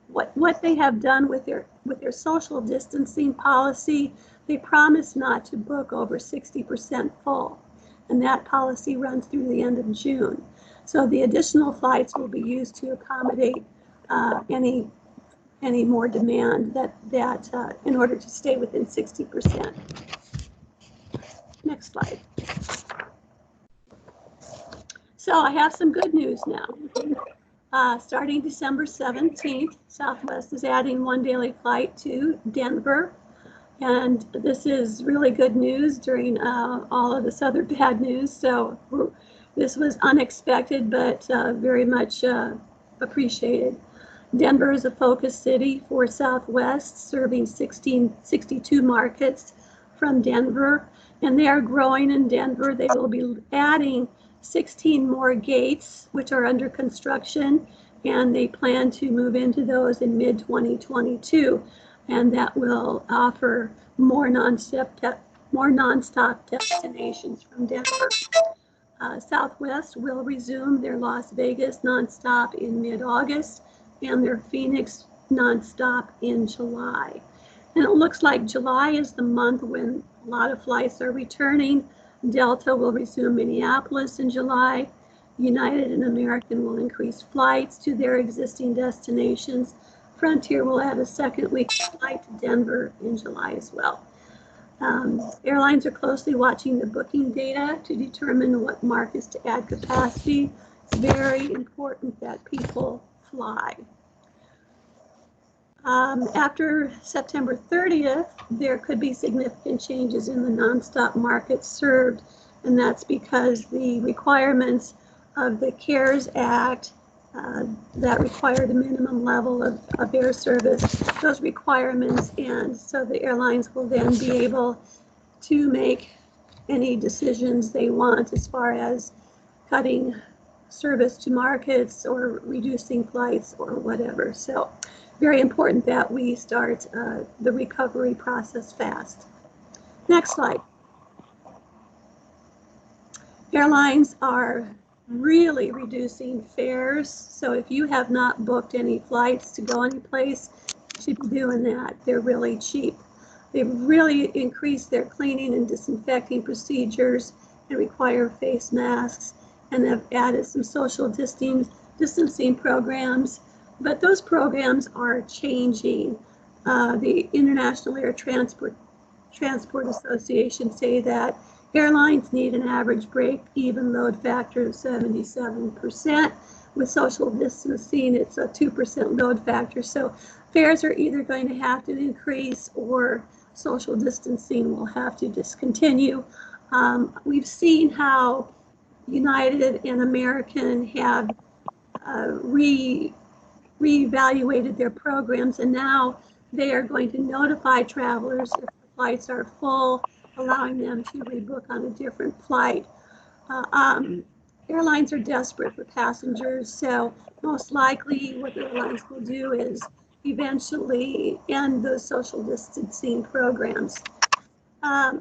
What they have done with their social distancing policy, they promise not to book over 60% full, and that policy runs through the end of June. So the additional flights will be used to accommodate any more demand that in order to stay within 60%. Next slide. So I have some good news now. Starting December 17th, Southwest is adding 1 daily flight to Denver. And this is really good news during all of this other bad news. So this was unexpected, but very much appreciated. Denver is a focus city for Southwest, serving 62 markets from Denver. And they are growing in Denver. They will be adding 16 more gates, which are under construction, and they plan to move into those in mid-2022. And that will offer more nonstop destinations from Denver. Southwest will resume their Las Vegas nonstop in mid-August, and their Phoenix nonstop in July. And it looks like July is the month when a lot of flights are returning. Delta will resume Minneapolis in July. United and American will increase flights to their existing destinations. Frontier will add a second week flight to Denver in July as well. Airlines are closely watching the booking data to determine what markets to add capacity. It's very important that people fly. After September 30th, there could be significant changes in the nonstop market served, and that's because the requirements of the CARES Act that require the minimum level of air service, those requirements, and so the airlines will then be able to make any decisions they want as far as cutting service to markets or reducing flights or whatever. So very important that we start the recovery process fast. Next slide. Airlines are really reducing fares. So if you have not booked any flights to go anyplace, you should be doing that. They're really cheap. They've really increased their cleaning and disinfecting procedures and require face masks, and have added some social distancing programs. But those programs are changing. The International Air Transport Association say that airlines need an average break-even load factor of 77%. With social distancing, it's a 2% load factor. So fares are either going to have to increase or social distancing will have to discontinue. We've seen how United and American have reevaluated their programs, and now they are going to notify travelers if the flights are full, allowing them to rebook on a different flight. Airlines are desperate for passengers, so most likely what the airlines will do is eventually end those social distancing programs.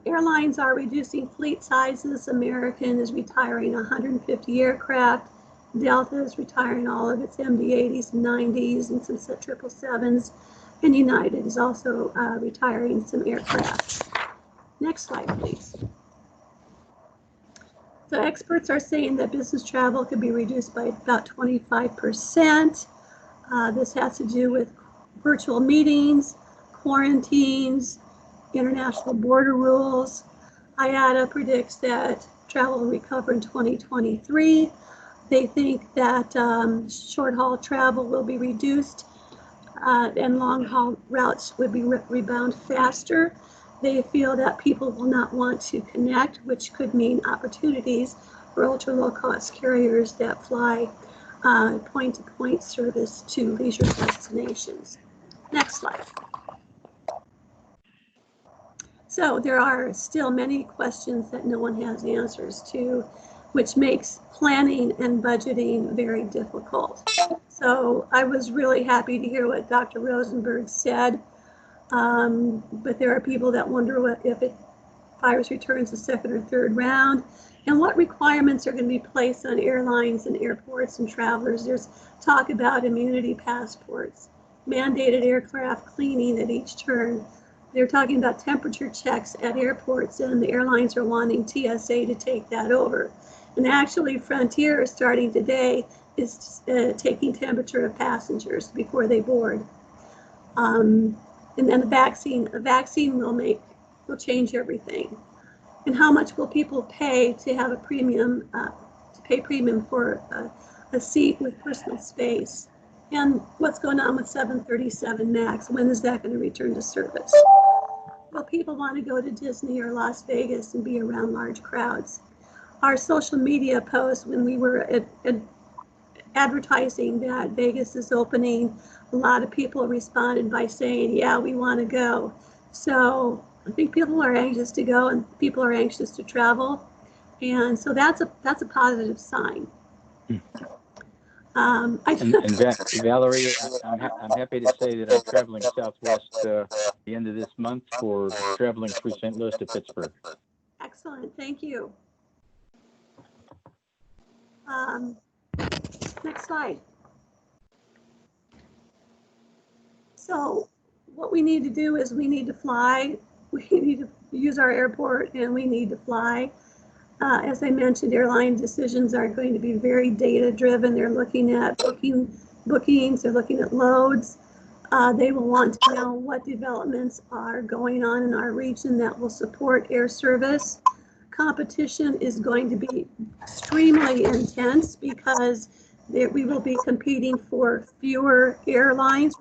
Airlines are reducing fleet sizes. American is retiring 150 aircraft. Delta is retiring all of its MD-80s and 90s and some 777s. And United is also retiring some aircraft. Next slide, please. So experts are saying that business travel could be reduced by about 25%. This has to do with virtual meetings, quarantines, international border rules. IATA predicts that travel will recover in 2023. They think that short-haul travel will be reduced and long-haul routes would be rebound faster. They feel that people will not want to connect, which could mean opportunities for ultra-low-cost carriers that fly point-to-point service to leisure destinations. Next slide. So there are still many questions that no one has answers to, which makes planning and budgeting very difficult. So I was really happy to hear what Dr. Rosenberg said, but there are people that wonder if it virus returns the second or third round, and what requirements are going to be placed on airlines and airports and travelers. There's talk about immunity passports, mandated aircraft cleaning at each turn. They're talking about temperature checks at airports, and the airlines are wanting TSA to take that over. And actually, Frontier is starting today is taking temperature of passengers before they board. And then a vaccine will change everything. And how much will people pay to have a premium, to pay premium for a seat with personal space? And what's going on with 737 MAX? When is that going to return to service? Well, people want to go to Disney or Las Vegas and be around large crowds. Our social media posts when we were advertising that Vegas is opening, a lot of people responded by saying, yeah, we want to go. So I think people are anxious to go and people are anxious to travel. And so that's a positive sign. Valerie, I'm happy to say that I'm traveling Southwest the end of this month for traveling through St. Louis to Pittsburgh. Excellent, thank you. Next slide. So what we need to do is we need to fly, we need to use our airport, and we need to fly. As I mentioned, airline decisions are going to be very data driven. They're looking at bookings, they're looking at loads. They will want to know what developments are going on in our region that will support air service. Competition is going to be extremely intense because we will be competing for fewer airlines,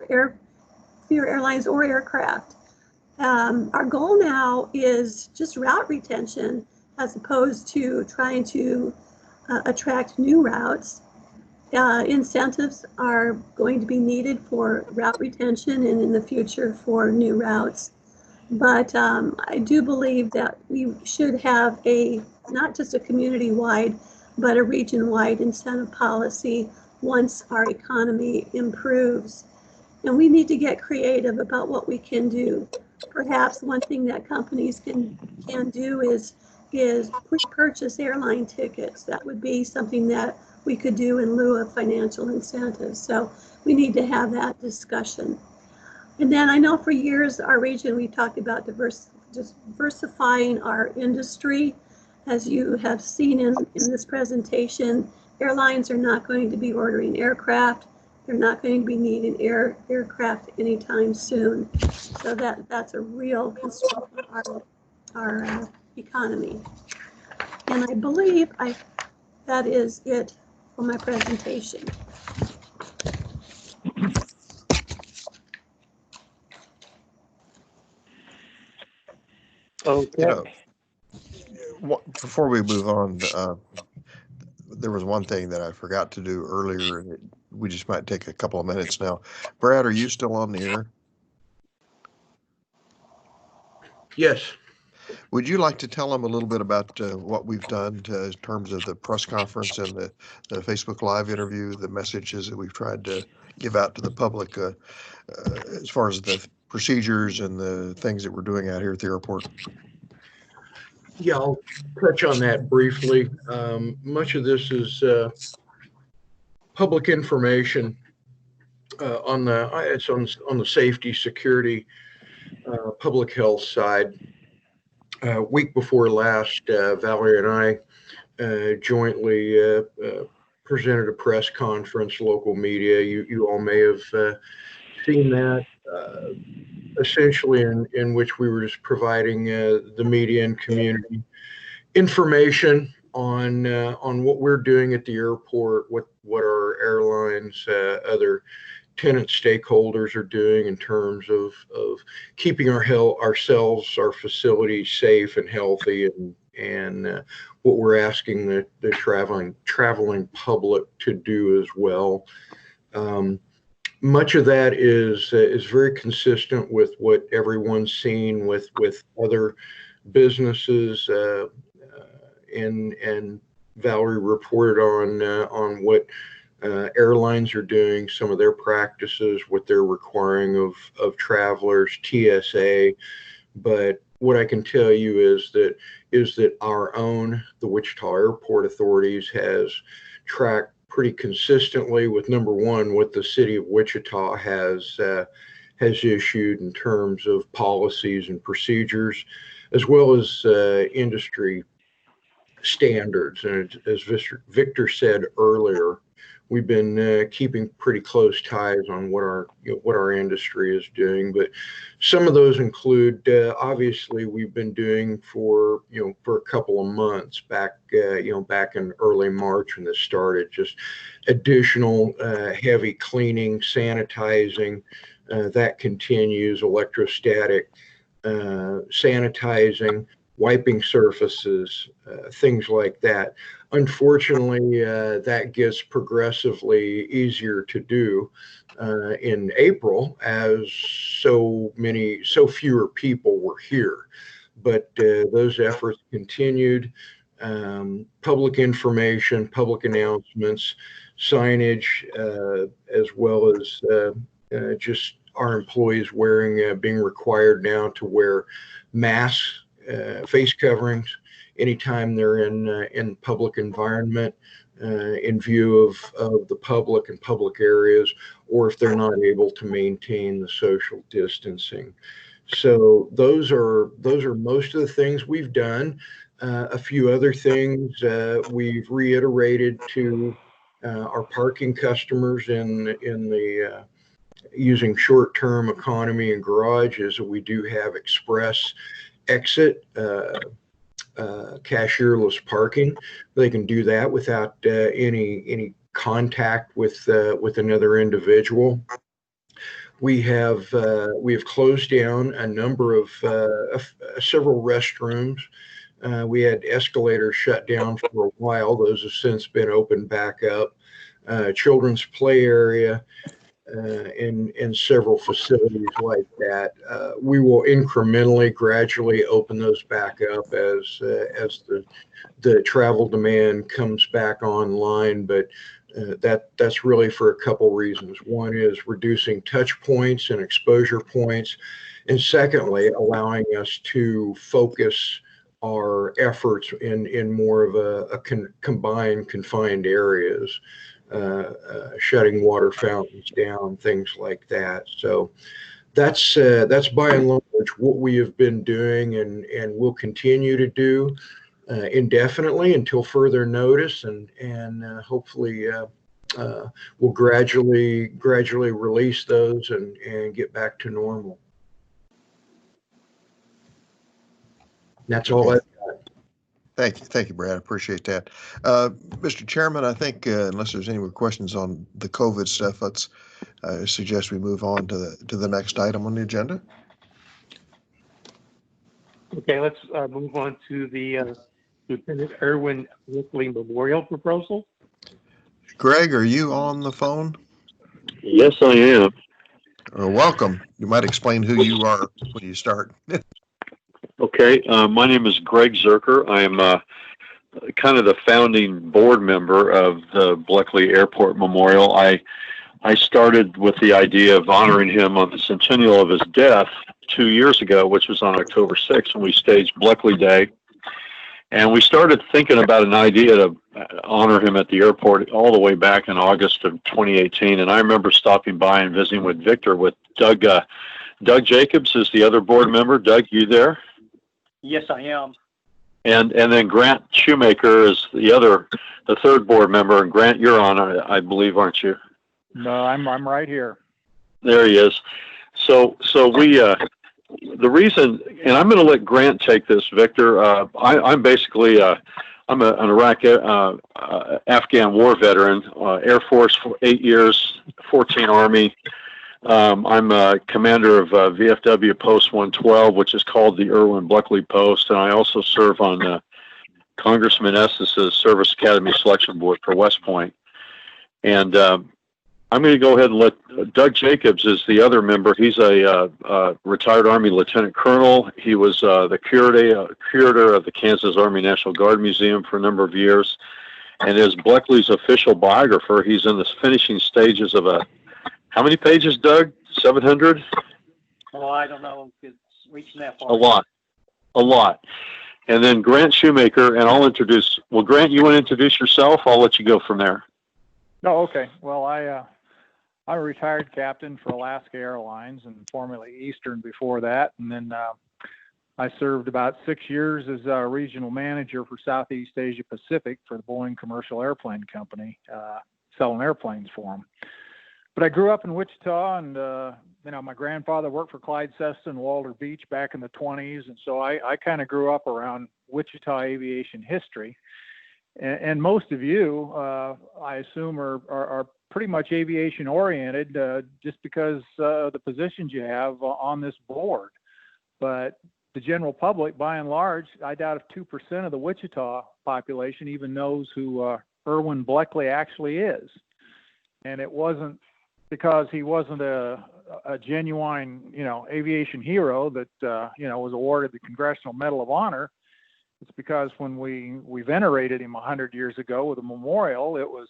fewer airlines or aircraft. Our goal now is just route retention as opposed to trying to attract new routes. Incentives are going to be needed for route retention and in the future for new routes. But I do believe that we should have not just a community-wide, but a region-wide incentive policy once our economy improves. And we need to get creative about what we can do. Perhaps one thing that companies can do is pre-purchase airline tickets. That would be something that we could do in lieu of financial incentives. So we need to have that discussion. And then I know for years, our region, we talked about diversifying our industry. As you have seen in this presentation, airlines are not going to be ordering aircraft. They're not going to be needing aircraft anytime soon. So that's a real concern for our economy. And I believe that is it for my presentation. Okay. Before we move on, there was one thing that I forgot to do earlier, and we just might take a couple of minutes now. Brad, are you still on the air? Yes. Would you like to tell them a little bit about what we've done in terms of the press conference and the Facebook Live interview, the messages that we've tried to give out to the public as far as the procedures and the things that we're doing out here at the airport? Yeah, I'll touch on that briefly. Much of this is public information on the safety, security, public health side. Week before last, Valerie and I jointly presented a press conference, local media. You all may have seen that. Essentially, in which we were just providing the media and community information on what we're doing at the airport, what our airlines, other tenant stakeholders are doing in terms of keeping ourselves, our facilities safe and healthy, and what we're asking the traveling public to do as well. Much of that is very consistent with what everyone's seen with other businesses, and Valerie reported on what airlines are doing, some of their practices, what they're requiring of travelers, TSA. But what I can tell you is that the Wichita Airport Authorities has tracked pretty consistently with, number one, what the city of Wichita has issued in terms of policies and procedures, as well as industry standards. And as Victor said earlier, we've been keeping pretty close ties on what our industry is doing. But some of those include, obviously, we've been doing for a couple of months back in early March when this started, just additional heavy cleaning, sanitizing. That continues, electrostatic sanitizing, wiping surfaces, things like that. Unfortunately, that gets progressively easier to do in April as so fewer people were here. But those efforts continued. Public information, public announcements, signage, as well as just our employees being required now to wear masks, face coverings anytime they're in public environment. in view of the public and public areas, or if they're not able to maintain the social distancing. So those are most of the things we've done. A few other things we've reiterated to our parking customers in the using short-term economy and garages. We do have express exit cashierless parking. They can do that without any contact with another individual. We have closed down a number of several restrooms. We had escalators shut down for a while. Those have since been opened back up. Children's play area and several facilities like that. We will incrementally, gradually open those back up as the travel demand comes back online. But that's really for a couple reasons. One is reducing touch points and exposure points, and secondly, allowing us to focus our efforts in more of a combined confined areas, shutting water fountains down, things like that. So that's by and large what we have been doing and will continue to do indefinitely until further notice, and hopefully we'll gradually release those and get back to normal. That's all I've got. Thank you, Brad. I appreciate that. Mr. Chairman, I think unless there's any more questions on the COVID stuff, let's suggest we move on to the next item on the agenda. Okay, let's move on to the Lieutenant Irwin Wickley Memorial proposal. Greg, are you on the phone? Yes, I am. Welcome. You might explain who you are when you start. Okay, my name is Greg Zerker. I am kind of the founding board member of the Wickley Airport Memorial. I started with the idea of honoring him on the centennial of his death 2 years ago, which was on October 6th, and we staged Wickley Day. And we started thinking about an idea to honor him at the airport all the way back in August of 2018. And I remember stopping by and visiting with Victor, with Doug. Doug Jacobs is the other board member. Doug, you there? Yes, I am. And then Grant Shoemaker is the third board member. And Grant, you're on, I believe, aren't you? No, I'm right here. There he is. So we the reason, and I'm going to let Grant take this, Victor. I'm basically I'm an Iraq Afghan war veteran, Air Force for 8 years, 14 Army. I'm a commander of VFW Post 112, which is called the Irwin Wickley Post, and I also serve on Congressman Estes' Service Academy Selection Board for West Point. And I'm going to go ahead and let Doug Jacobs is the other member. He's a retired Army Lieutenant Colonel. He was the curator of the Kansas Army National Guard Museum for a number of years, and is Wickley's official biographer. He's in the finishing stages of how many pages, Doug? 700? Oh, I don't know. It's reaching that far. A lot. And then Grant Shoemaker, and I'll introduce. Well, Grant, you want to introduce yourself? I'll let you go from there. No, okay. Well, I'm a retired captain for Alaska Airlines and formerly Eastern before that. And then I served about 6 years as a regional manager for Southeast Asia Pacific for the Boeing Commercial Airplane Company, selling airplanes for them. But I grew up in Wichita, and my grandfather worked for Clyde Cessna and Walter Beach back in the 20s, and so I kind of grew up around Wichita aviation history. And most of you, I assume, are pretty much aviation oriented, just because the positions you have on this board. But the general public, by and large, I doubt if 2% of the Wichita population even knows who Irwin Wickley actually is. And it wasn't because he wasn't a genuine, aviation hero that, was awarded the Congressional Medal of Honor. It's because when we venerated him 100 years ago with a memorial, it was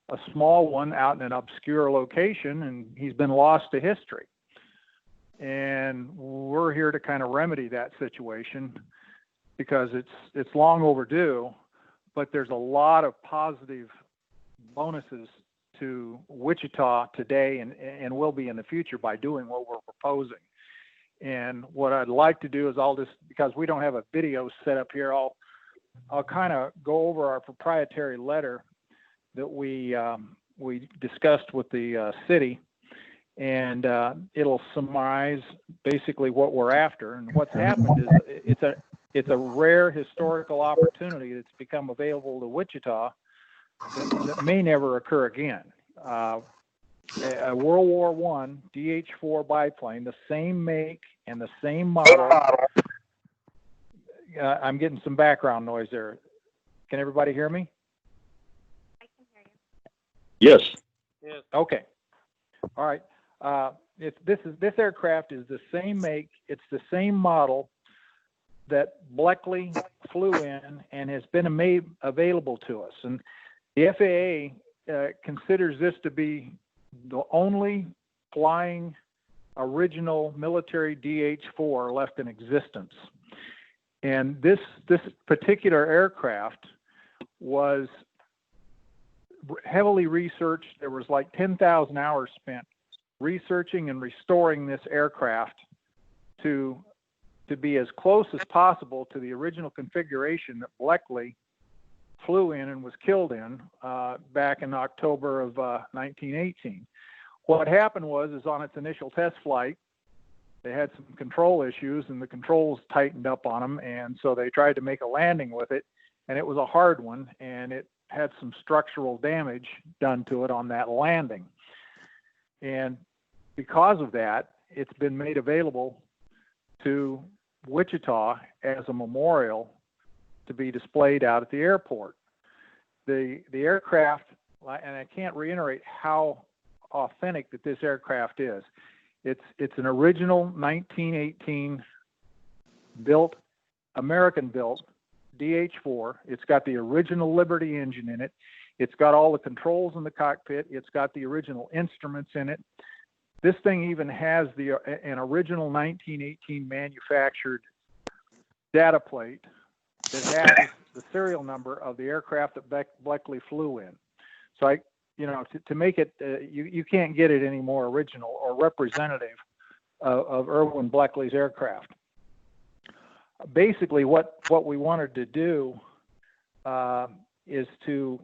a small one out in an obscure location, and he's been lost to history. And we're here to kind of remedy that situation because it's long overdue, but there's a lot of positive bonuses to Wichita today and will be in the future by doing what we're proposing. And what I'd like to do is because we don't have a video set up here, I'll kind of go over our proprietary letter that we discussed with the city, and it'll summarize basically what we're after. And what's happened is it's a rare historical opportunity that's become available to Wichita that may never occur again. A World War I DH-4 biplane, the same make and the same model. I'm getting some background noise there. Can everybody hear me? I can hear you. Yes. Yes. Okay. All right. This aircraft is the same make. It's the same model that Wickley flew in and has been made available to us. And the FAA considers this to be the only flying original military DH-4 left in existence. And this particular aircraft was heavily researched. There was like 10,000 hours spent researching and restoring this aircraft to be as close as possible to the original configuration that Wickley flew in and was killed in back in October of 1918. What happened was on its initial test flight, they had some control issues and the controls tightened up on them, and so they tried to make a landing with it, and it was a hard one, and it had some structural damage done to it on that landing. And because of that, it's been made available to Wichita as a memorial to be displayed out at the airport. The aircraft, and I can't reiterate how authentic that this aircraft is. It's an original 1918 built, American built DH-4. It's got the original Liberty engine in it. It's got all the controls in the cockpit. It's got the original instruments in it. This thing even has an original 1918 manufactured data plate that has the serial number of the aircraft that Wickley flew in. So to make it, you can't get it any more original or representative of Irwin Wickley's aircraft. Basically, what we wanted to do is to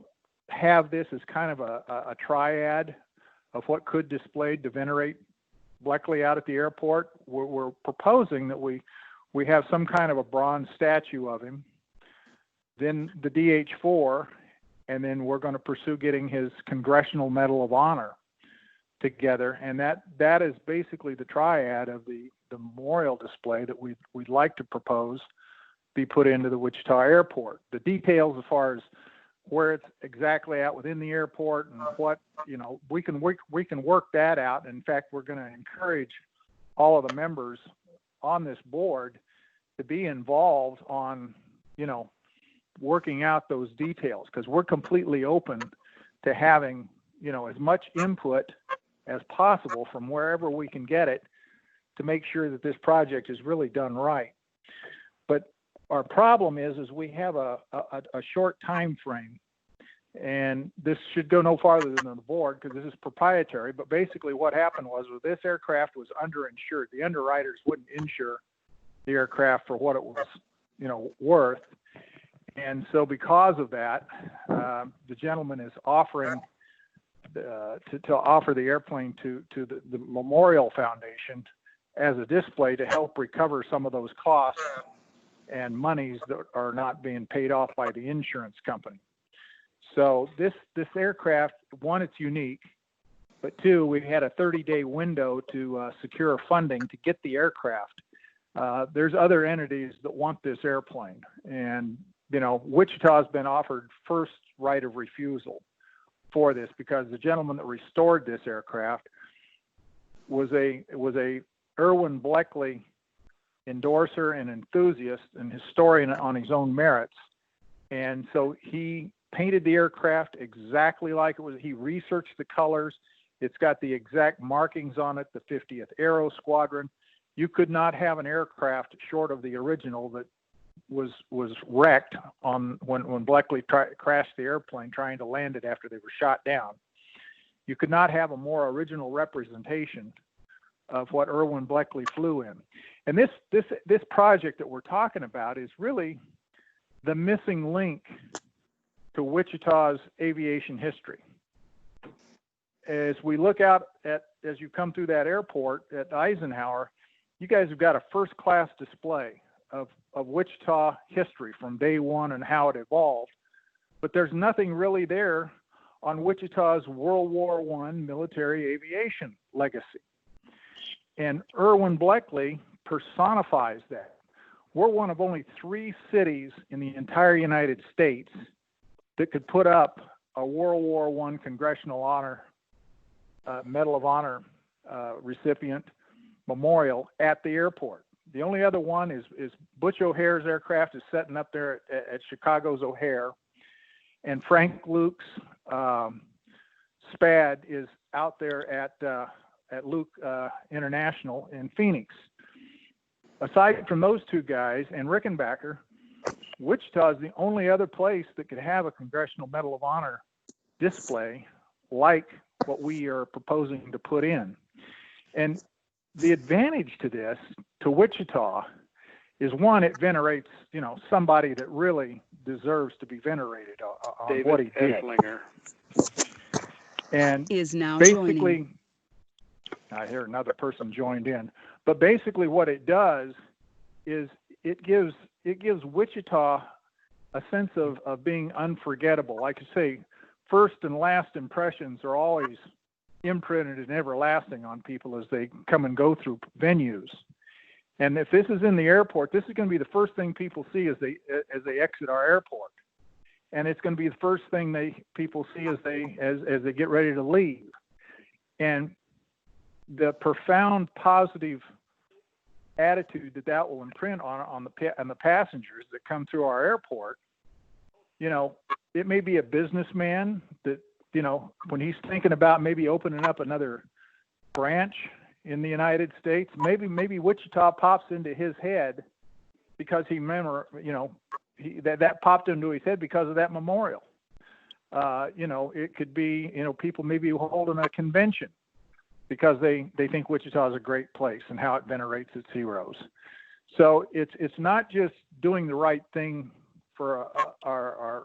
have this as kind of a triad of what could display to venerate Wickley out at the airport. We're proposing that we have some kind of a bronze statue of him, then the DH-4, and then we're going to pursue getting his Congressional Medal of Honor together. And that is basically the triad of the memorial display that we'd like to propose be put into the Wichita airport. The details as far as where it's exactly at within the airport and what, we can work that out. In fact, we're going to encourage all of the members on this board to be involved on, working out those details, because we're completely open to having, as much input as possible from wherever we can get it to make sure that this project is really done right. But our problem is we have a short time frame, and this should go no farther than the board because this is proprietary. But basically what happened was this aircraft was underinsured. The underwriters wouldn't insure the aircraft for what it was, worth. And so because of that, the gentleman is offering to offer the airplane to the Memorial Foundation as a display to help recover some of those costs and monies that are not being paid off by the insurance company. So this aircraft, one, it's unique, but two, we had a 30-day window to secure funding to get the aircraft. There's other entities that want this airplane, and Wichita's been offered first right of refusal for this because the gentleman that restored this aircraft was a Irwin Wickley endorser and enthusiast and historian on his own merits. And so he painted the aircraft exactly like it was. He researched the colors. It's got the exact markings on it, the 50th Aero Squadron. You could not have an aircraft short of the original that was wrecked on when Wickley crashed the airplane trying to land it after they were shot down. You could not have a more original representation of what Irwin Wickley flew in. And this project that we're talking about is really the missing link to Wichita's aviation history. As we look out as you come through that airport at Eisenhower, you guys have got a first-class display of Wichita history from day one and how it evolved. But there's nothing really there on Wichita's World War I military aviation legacy. And Irwin Wickley personifies that. We're one of only 3 cities in the entire United States that could put up a World War I Congressional Honor, Medal of Honor recipient memorial at the airport. The only other one is Butch O'Hare's aircraft is setting up there at Chicago's O'Hare, and Frank Luke's SPAD is out there at Luke International in Phoenix. Aside from those 2 guys and Rickenbacker, Wichita is the only other place that could have a Congressional Medal of Honor display like what we are proposing to put in. And the advantage to this, to Wichita, is one, it venerates, somebody that really deserves to be venerated on David what he did. Esslinger. And is now basically, joining. I hear another person joined in, but basically what it does is it gives Wichita a sense of being unforgettable. Like you say, first and last impressions are always imprinted and everlasting on people as they come and go through venues. And if this is in the airport, this is going to be the first thing people see as they exit our airport. And it's going to be the first thing people see as they get ready to leave. And the profound positive attitude that will imprint on the passengers that come through our airport, it may be a businessman that, when he's thinking about maybe opening up another branch in the United States, maybe Wichita pops into his head because that popped into his head because of that memorial. It could be, people maybe holding a convention because they think Wichita is a great place and how it venerates its heroes. So it's not just doing the right thing for our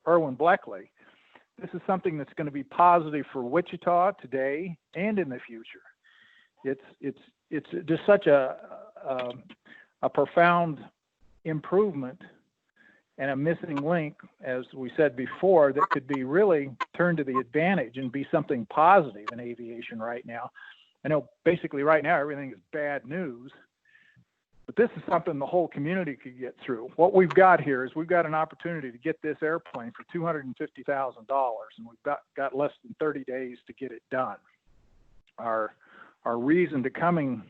Irwin Wickley. This is something that's going to be positive for Wichita today and in the future. It's just such a profound improvement and a missing link, as we said before, that could be really turned to the advantage and be something positive in aviation right now. I know basically right now everything is bad news, but this is something the whole community could get through. What we've got here is we've got an opportunity to get this airplane for $250,000, and we've got less than 30 days to get it done. Our reason to coming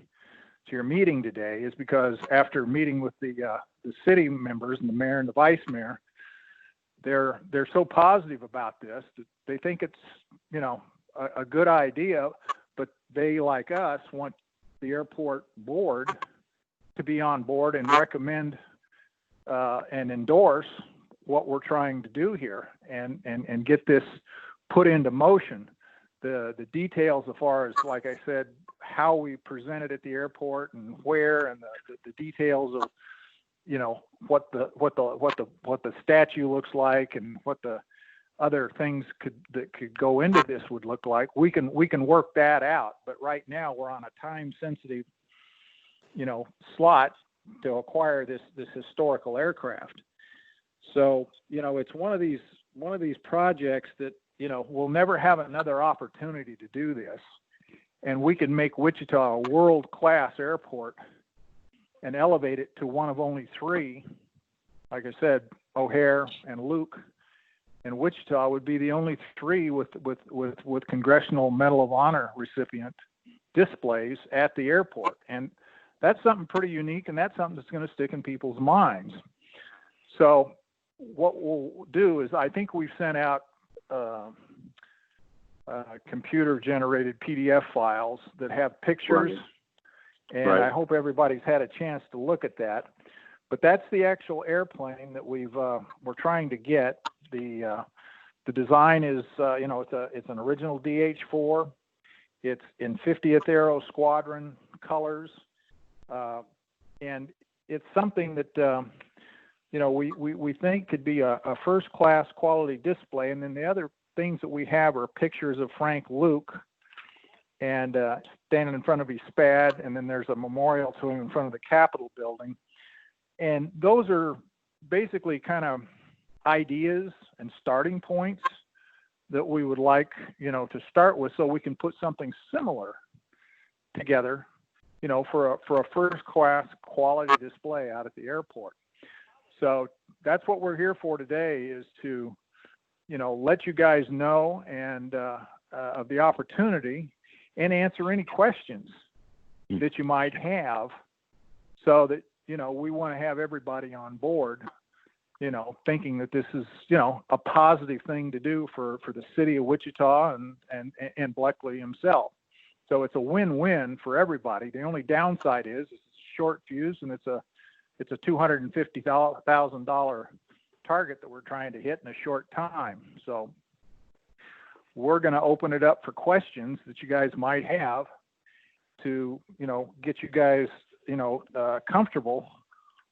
to your meeting today is because after meeting with the city members and the mayor and the vice mayor, they're so positive about this that they think it's a good idea, but they, like us, want the airport board to be on board and recommend and endorse what we're trying to do here and get this put into motion. The details as far as, like I said, how we present it at the airport and where, and the details of what the statue looks like and what the other things that could go into this would look like. We can work that out, but right now we're on a time sensitive slot to acquire this historical aircraft. So it's one of these projects that we'll never have another opportunity to do this, and we can make Wichita a world-class airport and elevate it to one of only 3. Like I said, O'Hare and Luke and Wichita would be the only 3 with Congressional Medal of Honor recipient displays at the airport. And that's something pretty unique, and that's something that's going to stick in people's minds. So what we'll do is, I think we've sent out computer-generated PDF files that have pictures, and I hope everybody's had a chance to look at that. but that's the actual airplane that we're trying to get. The design is, it's an original DH-4. It's in 50th Aero Squadron colors, and it's something that we think could be a first-class quality display. And then the other things that we have are pictures of Frank Luke and standing in front of his SPAD, and then there's a memorial to him in front of the Capitol building. And those are basically kind of ideas and starting points that we would like, to start with, so we can put something similar together, for a first-class quality display out at the airport. So that's what we're here for today, is to, let you guys know and of the opportunity, and answer any questions that you might have, so that, we want to have everybody on board, thinking that this is, a positive thing to do for the city of Wichita and Wickley himself. So it's a win-win for everybody. The only downside is it's a short fuse, and it's a $250,000 target that we're trying to hit in a short time. So we're going to open it up for questions that you guys might have to, get you guys, comfortable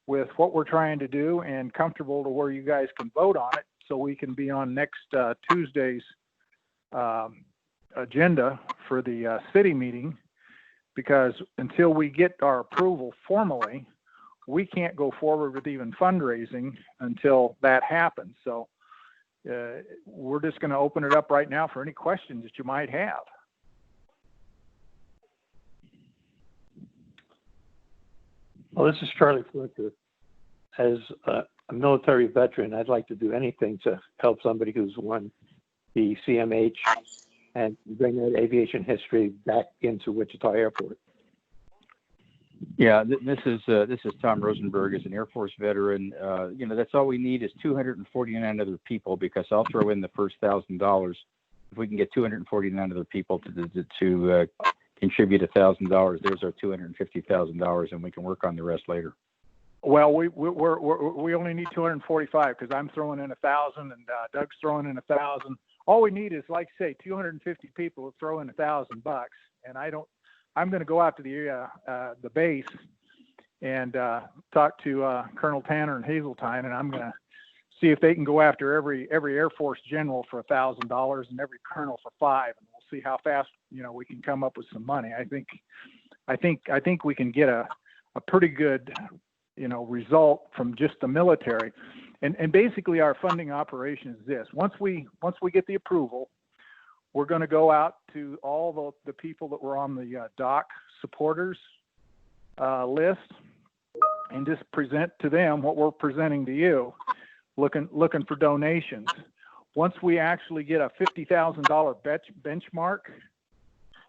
with what we're trying to do, and comfortable to where you guys can vote on it, so we can be on next Tuesday's agenda for the city meeting. Because until we get our approval formally, we can't go forward with even fundraising until that happens. So we're just going to open it up right now for any questions that you might have. Well, this is Charlie Flicker. As a military veteran, I'd like to do anything to help somebody who's won the CMH and bring that aviation history back into Wichita Airport. Yeah, this is Tom Rosenberg, as an Air Force veteran. That's all we need is 249 other people, because I'll throw in the first $1,000 if we can get 249 other people to contribute $1,000. There's our $250,000, and we can work on the rest later. Well, we only need 245, because I'm throwing in 1,000 and Doug's throwing in 1,000. All we need is, like I say, 250 people to throw in $1,000, and I'm going to go out to the base and talk to Colonel Tanner and Hazeltine, and I'm going to see if they can go after every Air Force general for $1,000 and every colonel for $5, and we'll see how fast we can come up with some money. I think we can get a pretty good result from just the military, and basically our funding operation is this: once we get the approval, we're going to go out to all the people that were on the DOC supporters list, and just present to them what we're presenting to you, looking for donations. Once we actually get a $50,000 benchmark,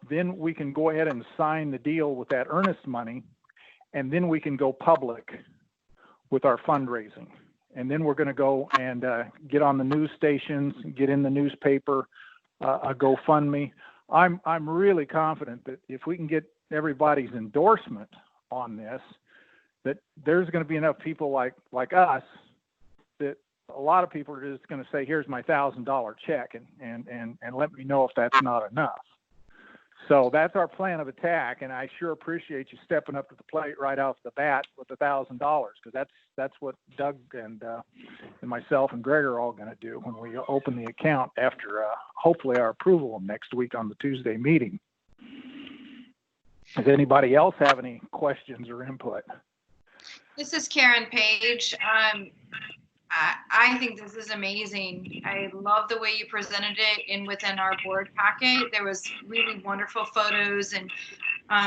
then we can go ahead and sign the deal with that earnest money, and then we can go public with our fundraising. And then we're going to go and get on the news stations, get in the newspaper, a GoFundMe. I'm really confident that if we can get everybody's endorsement on this, that there's going to be enough people like us, that a lot of people are just going to say, here's my $1,000 check, and let me know if that's not enough. So that's our plan of attack, and I sure appreciate you stepping up to the plate right off the bat with $1,000, because that's what Doug and myself and Greg are all going to do when we open the account after hopefully our approval next week on the Tuesday meeting. Does anybody else have any questions or input? This is Karen Page. I think this is amazing. I love the way you presented it within our board packet. There was really wonderful photos and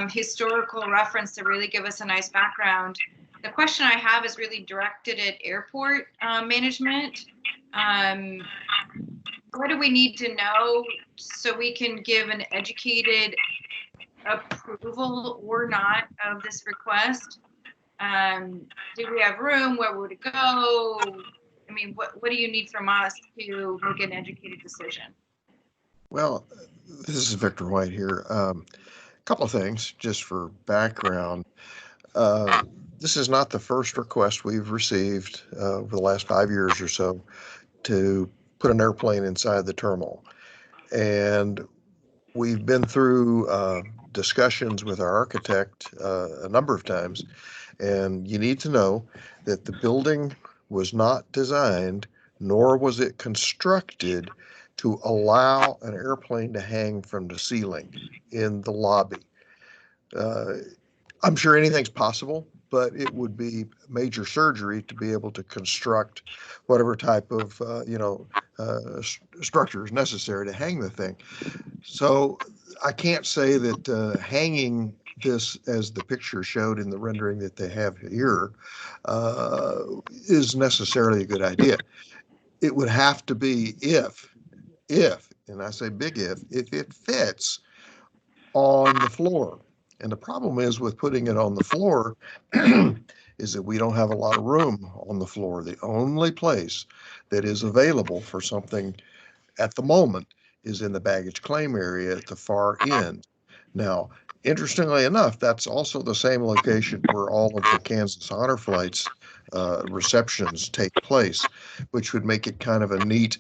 historical reference to really give us a nice background. The question I have is really directed at airport management. What do we need to know so we can give an educated approval or not of this request? Do we have room? Where would it go? I mean, what do you need from us to make an educated decision? Well, this is Victor White here. A couple of things just for background. This is not the first request we've received over the last 5 years or so to put an airplane inside the terminal. And we've been through discussions with our architect a number of times. And you need to know that the building was not designed, nor was it constructed to allow an airplane to hang from the ceiling in the lobby. I'm sure anything's possible, but it would be major surgery to be able to construct whatever type of, structure is necessary to hang the thing. So I can't say that hanging this, as the picture showed in the rendering that they have here, is necessarily a good idea. It would have to be if, and I say big if it fits on the floor. And the problem is with putting it on the floor is that we don't have a lot of room on the floor. The only place that is available for something at the moment is in the baggage claim area at the far end. Now, interestingly enough, that's also the same location where all of the Kansas Honor Flight's receptions take place, which would make it kind of a neat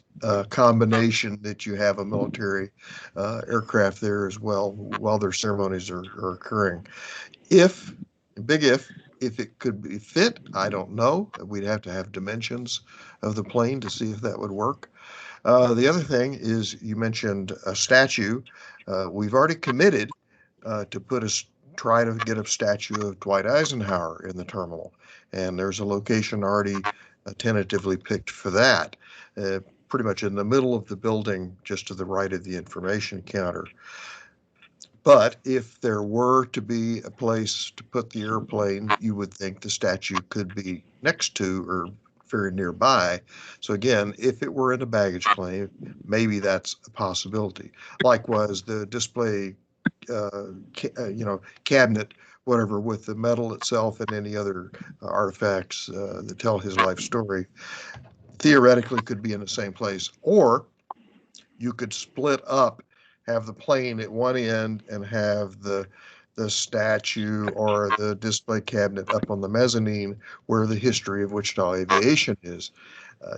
combination that you have a military aircraft there as well while their ceremonies are occurring. If it could be fit, I don't know. We'd have to have dimensions of the plane to see if that would work. The other thing is you mentioned a statue. We've already committed to try to get a statue of Dwight Eisenhower in the terminal. And there's a location already tentatively picked for that, pretty much in the middle of the building, just to the right of the information counter. But if there were to be a place to put the airplane, you would think the statue could be next to or very nearby. So again, if it were in a baggage claim, maybe that's a possibility. Likewise, the display, cabinet, whatever, with the medal itself and any other artifacts that tell his life story, theoretically could be in the same place. Or you could split up, have the plane at one end and have the statue or the display cabinet up on the mezzanine where the history of Wichita Aviation is.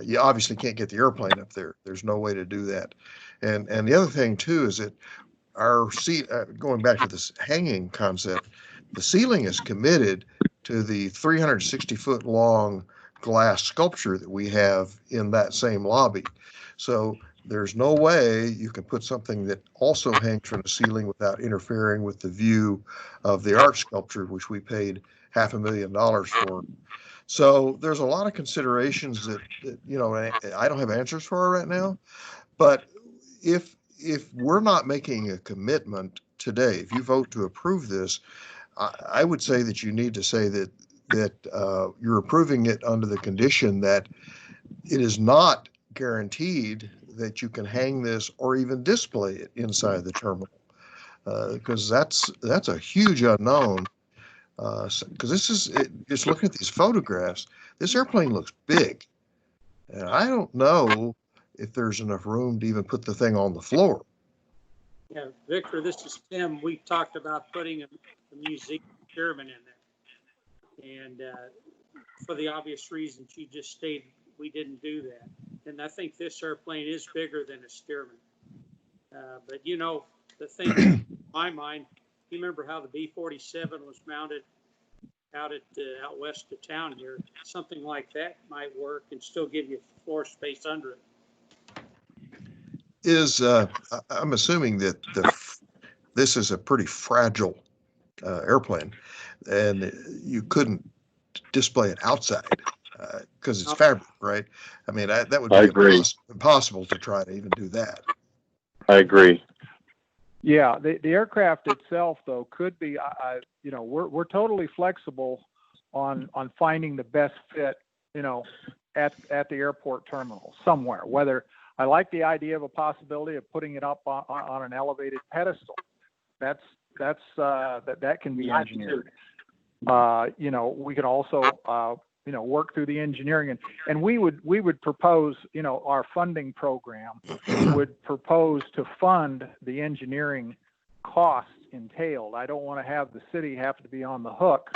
You obviously can't get the airplane up there. There's no way to do that. And the other thing too is that our seat, going back to this hanging concept, the ceiling is committed to the 360-foot long glass sculpture that we have in that same lobby. So there's no way you can put something that also hangs from the ceiling without interfering with the view of the art sculpture, which we paid $500,000 for. So there's a lot of considerations that I don't have answers for right now. But if we're not making a commitment today, if you vote to approve this, I would say that you need to say that you're approving it under the condition that it is not guaranteed that you can hang this or even display it inside the terminal, because that's a huge unknown. Because just looking at these photographs, this airplane looks big, and I don't know if there's enough room to even put the thing on the floor. Yeah, Victor, this is Tim. We talked about putting a museum chairman in there, and for the obvious reasons you just stated, we didn't do that. And I think this airplane is bigger than a Stearman. But the thing in my mind, you remember how the B-47 was mounted out west of town here? Something like that might work and still give you floor space under it. I'm assuming that this is a pretty fragile airplane, and you couldn't display it outside because it's fabric, right? I mean, that would be impossible to try to even do that. I agree. Yeah, the aircraft itself, though, could be. We're totally flexible on finding the best fit. At the airport terminal somewhere. Whether I like the idea of a possibility of putting it up on an elevated pedestal. That can be engineered. We could also work through the engineering and we would propose, our funding program would propose to fund the engineering costs entailed. I don't want to have the city have to be on the hook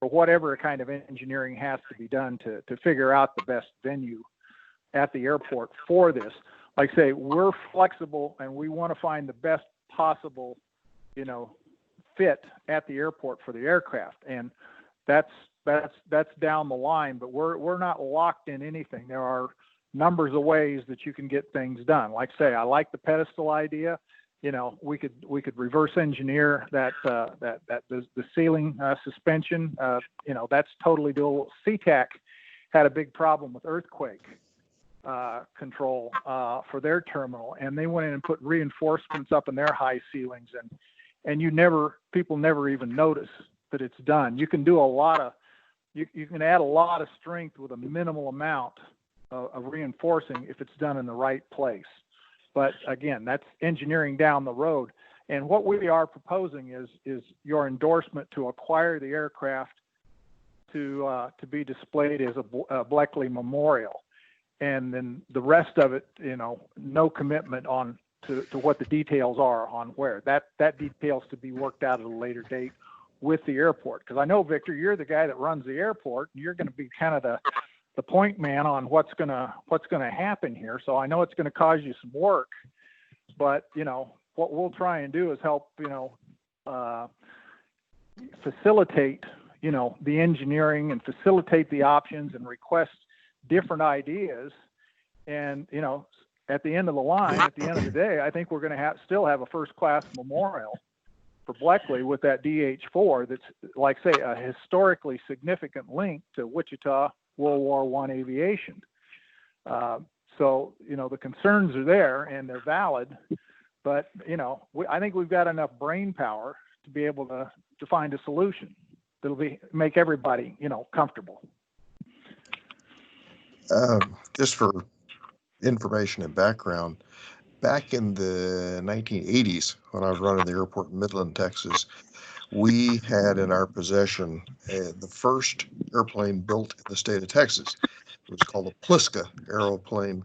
whatever kind of engineering has to be done to figure out the best venue at the airport for this. Like I say, we're flexible and we want to find the best possible, fit at the airport for the aircraft. And that's down the line, but we're not locked in anything. There are numbers of ways that you can get things done. Like I say, I like the pedestal idea. We could reverse engineer that the ceiling suspension. That's totally doable. SeaTac had a big problem with earthquake control for their terminal, and they went in and put reinforcements up in their high ceilings, and people never even notice that it's done. You can do you can add a lot of strength with a minimal amount of reinforcing if it's done in the right place. But again, that's engineering down the road. And what we are proposing is your endorsement to acquire the aircraft to be displayed as a Wickley memorial. And then the rest of it, no commitment to what the details are on where. That details to be worked out at a later date with the airport. Because I know, Victor, you're the guy that runs the airport, and you're going to be kind of the point man on what's gonna happen here. So I know it's going to cause you some work, but what we'll try and do is help facilitate the engineering and facilitate the options and request different ideas. And at the end of the line, at the end of the day, I think we're going to still have a first-class memorial for Wickley with that DH-4 that's, like say, a historically significant link to Wichita World War I aviation. So, the concerns are there and they're valid, but, I think we've got enough brain power to be able to find a solution that'll make everybody, comfortable. Just for information and background, back in the 1980s, when I was running the airport in Midland, Texas, we had in our possession the first airplane built in the state of Texas. It was called a Pliska aeroplane,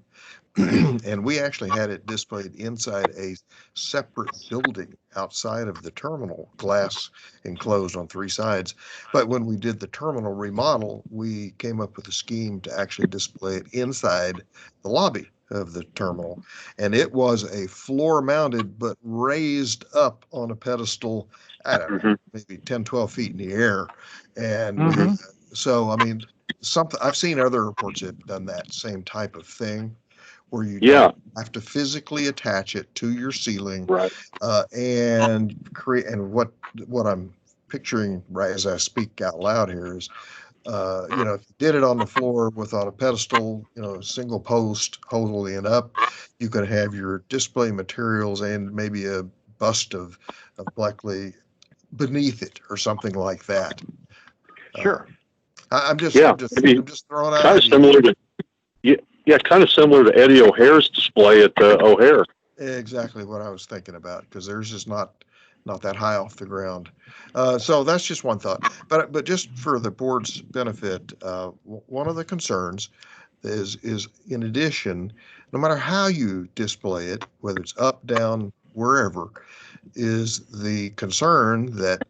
and we actually had it displayed inside a separate building outside of the terminal, glass enclosed on three sides. But when we did the terminal remodel, we came up with a scheme to actually display it inside the lobby of the terminal, and it was a floor mounted but raised up on a pedestal, I don't know, maybe 10, 12 feet in the air. And so, I mean, I've seen other airports that have done that same type of thing, where you don't have to physically attach it to your ceiling, and create. And what I'm picturing right as I speak out loud here is, if you did it on the floor without a pedestal, a single post holding it up, you could have your display materials and maybe a bust of Wickley beneath it or something like that. Sure. I'm just throwing out kind of similar to kind of similar to Eddie O'Hare's display at O'Hare. Exactly what I was thinking about, because theirs is not that high off the ground. So that's just one thought. But just for the board's benefit, one of the concerns is in addition, no matter how you display it, whether it's up, down, wherever, is the concern that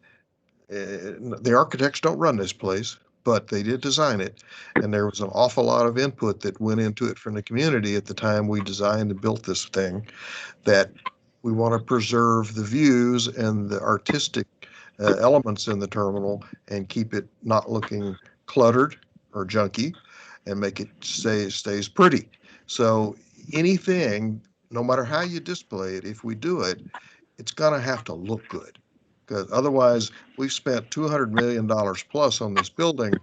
the architects don't run this place, but they did design it, and there was an awful lot of input that went into it from the community at the time we designed and built this thing, that we want to preserve the views and the artistic elements in the terminal and keep it not looking cluttered or junky, and make it stays pretty. So anything, no matter how you display it, if we do it, it's going to have to look good. Because otherwise, we've spent $200 million plus on this building,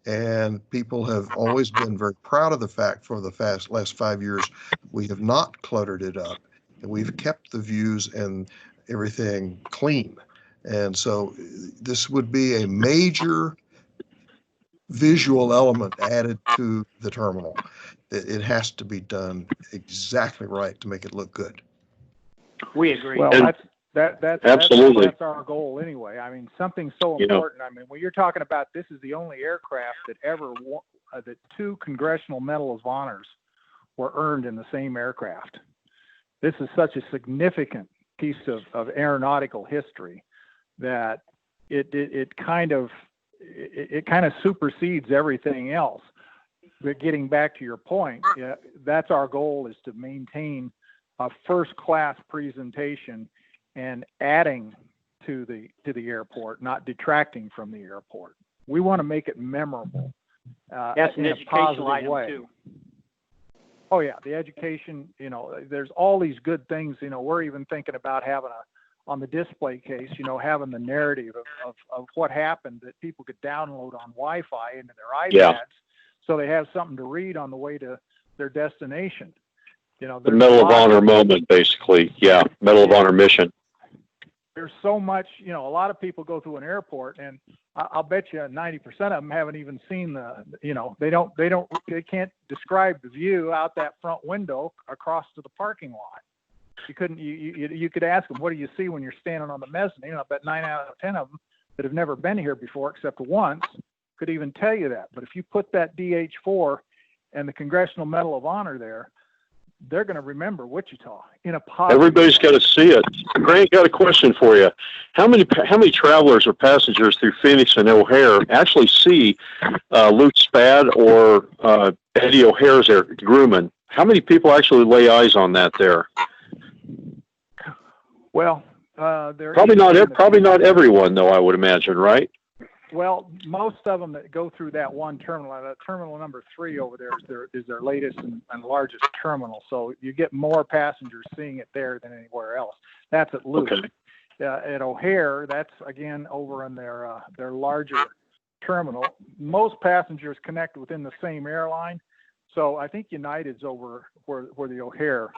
and people have always been very proud of the fact for the last 5 years we have not cluttered it up, and we've kept the views and everything clean. And so this would be a major visual element added to the terminal. It has to be done exactly right to make it look good. We agree. Well, absolutely. That's our goal anyway. I mean, something so important. I mean, when you're talking about, this is the only aircraft that ever that 2 Congressional Medal of Honors were earned in the same aircraft. This is such a significant piece of aeronautical history that it kind of it kind of supersedes everything else. But getting back to your point, yeah, that's our goal, is to maintain a first-class presentation and adding to the airport, not detracting from the airport. We want to make it memorable. That's an educational item too. Oh yeah, the education. There's all these good things. We're even thinking about having on the display case, having the narrative of what happened that people could download on Wi-Fi into their iPads. Yeah. So they have something to read on the way to their destination. The Medal of Honor moment, basically. Yeah, Medal of Honor mission. There's so much, a lot of people go through an airport, and I'll bet you 90% of them haven't even seen they can't describe the view out that front window across to the parking lot. You could ask them, what do you see when you're standing on the mezzanine? I bet 9 out of 10 of them that have never been here before, except once, could even tell you that. But if you put that DH-4 and the Congressional Medal of Honor there, they're going to remember Wichita in a positive Everybody's got to see it. Grant, got a question for you. How many travelers or passengers through Phoenix and O'Hare actually see Luke Spad or Eddie O'Hare's Grumman? How many people actually lay eyes on that there? Well, probably not everyone, though, I would imagine, right? Well, most of them that go through that one terminal, terminal number 3 over there is their latest and largest terminal. So you get more passengers seeing it there than anywhere else. That's at Luke. Okay. At O'Hare, that's again over in their larger terminal. Most passengers connect within the same airline. So I think United's over where the O'Hare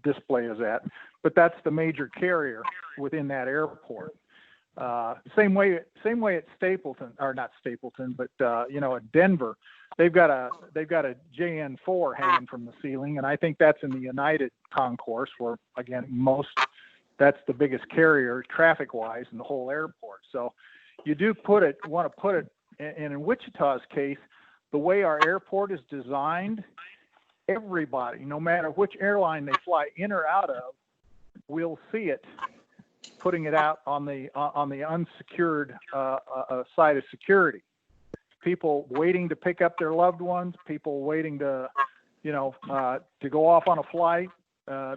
display is at, but that's the major carrier within that airport. Same way at Stapleton, or not Stapleton, but at Denver, they've got a JN4 hanging from the ceiling, and I think that's in the United concourse, where again that's the biggest carrier traffic-wise in the whole airport. So you do want to put it, and in Wichita's case, the way our airport is designed, everybody, no matter which airline they fly in or out of, will see it, putting it out on the unsecured side of security. People waiting to pick up their loved ones, people waiting to go off on a flight,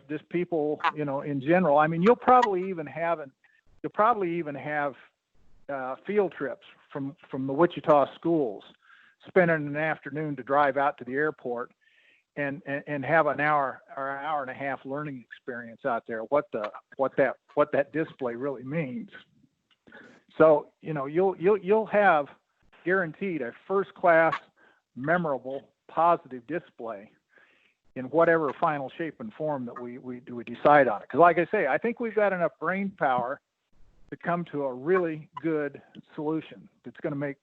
just people, in general. I mean, you'll probably even have field trips from the Wichita schools, spending an afternoon to drive out to the airport and have an hour or an hour and a half learning experience out there, what that display really means. So, you'll have guaranteed a first class, memorable, positive display in whatever final shape and form that we decide on it. Because like I say, I think we've got enough brain power to come to a really good solution that's going to make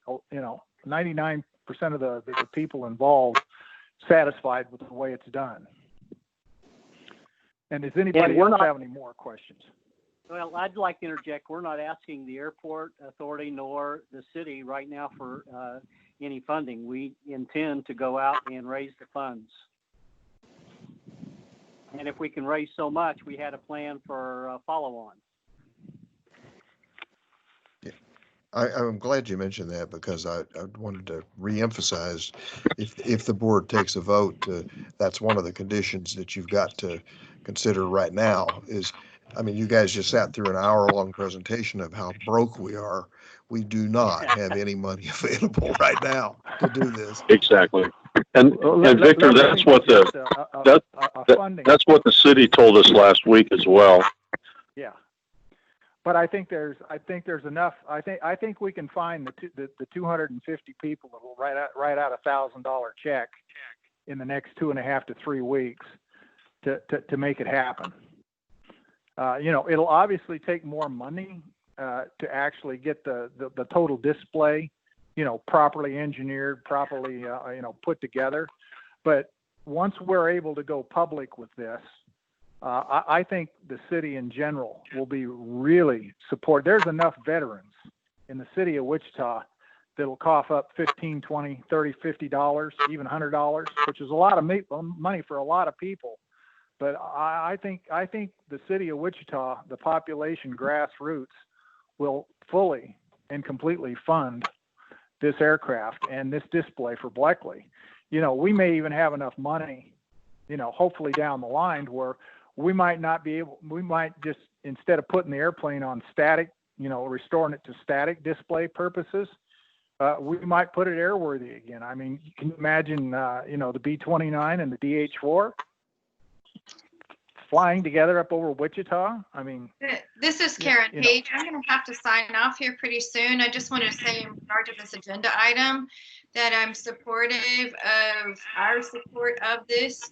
99% of the people involved satisfied with the way it's done. And does anybody else have any more questions? Well, I'd like to interject. We're not asking the airport authority nor the city right now for any funding. We intend to go out and raise the funds. And if we can raise so much, we had a plan for follow-on. I'm glad you mentioned that, because I wanted to reemphasize, if the board takes a vote, that's one of the conditions that you've got to consider right now is, you guys just sat through an hour-long presentation of how broke we are. We do not have any money available right now to do this. Exactly. And Victor, that's what that's what the city told us last week as well. Yeah. But I think there's enough. I think we can find the 250 people that will write out a $1,000 check in the next 2.5 to 3 weeks to make it happen. It'll obviously take more money to actually get the total display, properly engineered, properly put together. But once we're able to go public with this, I think the city in general will be really supportive. There's enough veterans in the city of Wichita that'll cough up $15, $20, $30, $50, even $100, which is a lot of money for a lot of people. But I think the city of Wichita, the population grassroots, will fully and completely fund this aircraft and this display for Wickley. We may even have enough money, hopefully down the line where we might just, instead of putting the airplane on static, restoring it to static display purposes, we might put it airworthy again. I mean, you can imagine, the B-29 and the DH-4 flying together up over Wichita. I mean, this is Karen Page. I'm going to have to sign off here pretty soon. I just wanted to say in regard to this agenda item that I'm supportive of our support of this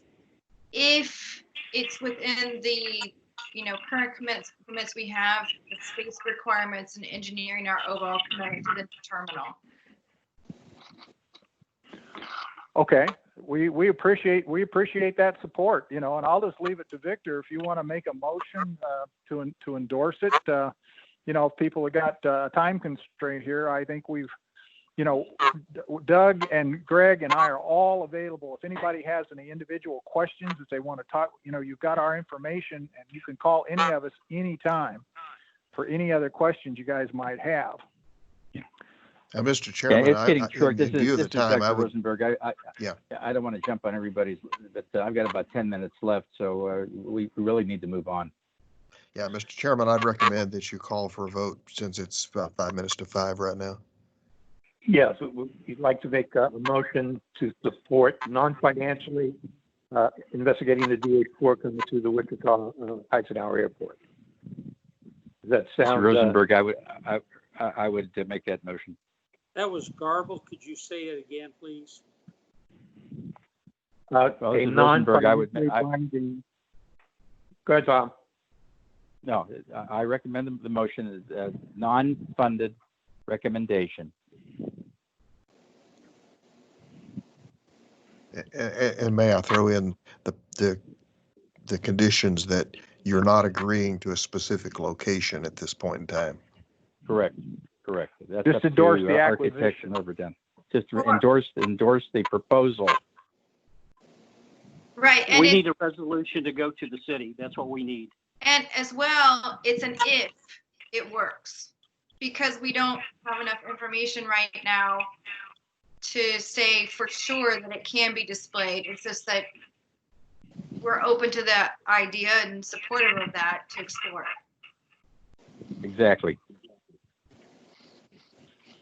if it's within the current commitments we have, the space requirements and engineering our overall commitment to the terminal. Okay, we appreciate that support, and I'll just leave it to Victor if you want to make a motion to endorse it. If people have got a time constraint here, I think we've, Doug and Greg and I are all available. If anybody has any individual questions that they want to talk, you've got our information, and you can call any of us anytime for any other questions you guys might have. Mr. Chairman, it's getting short. This is Dr. Rosenberg. I don't want to jump on everybody's, but I've got about 10 minutes left, so we really need to move on. Yeah, Mr. Chairman, I'd recommend that you call for a vote since it's about 5 minutes to 5 right now. Yes, we'd like to make a motion to support non-financially investigating the DH-4 coming to the Wichita Eisenhower Airport. Does that sound? Mr. Rosenberg, I would make that motion. That was garbled. Could you say it again, please? A non-financially binding. Go ahead, Tom. No, I recommend the motion as a non-funded recommendation. And may I throw in the conditions that you're not agreeing to a specific location at this point in time? Correct. That's just endorse the acquisition. Overdone. Just endorse the proposal. Right. And we need a resolution to go to the city. That's what we need. And as well, it's an if it works, because we don't have enough information right now to say for sure that it can be displayed. It's just that we're open to that idea and supportive of that to explore it. Exactly.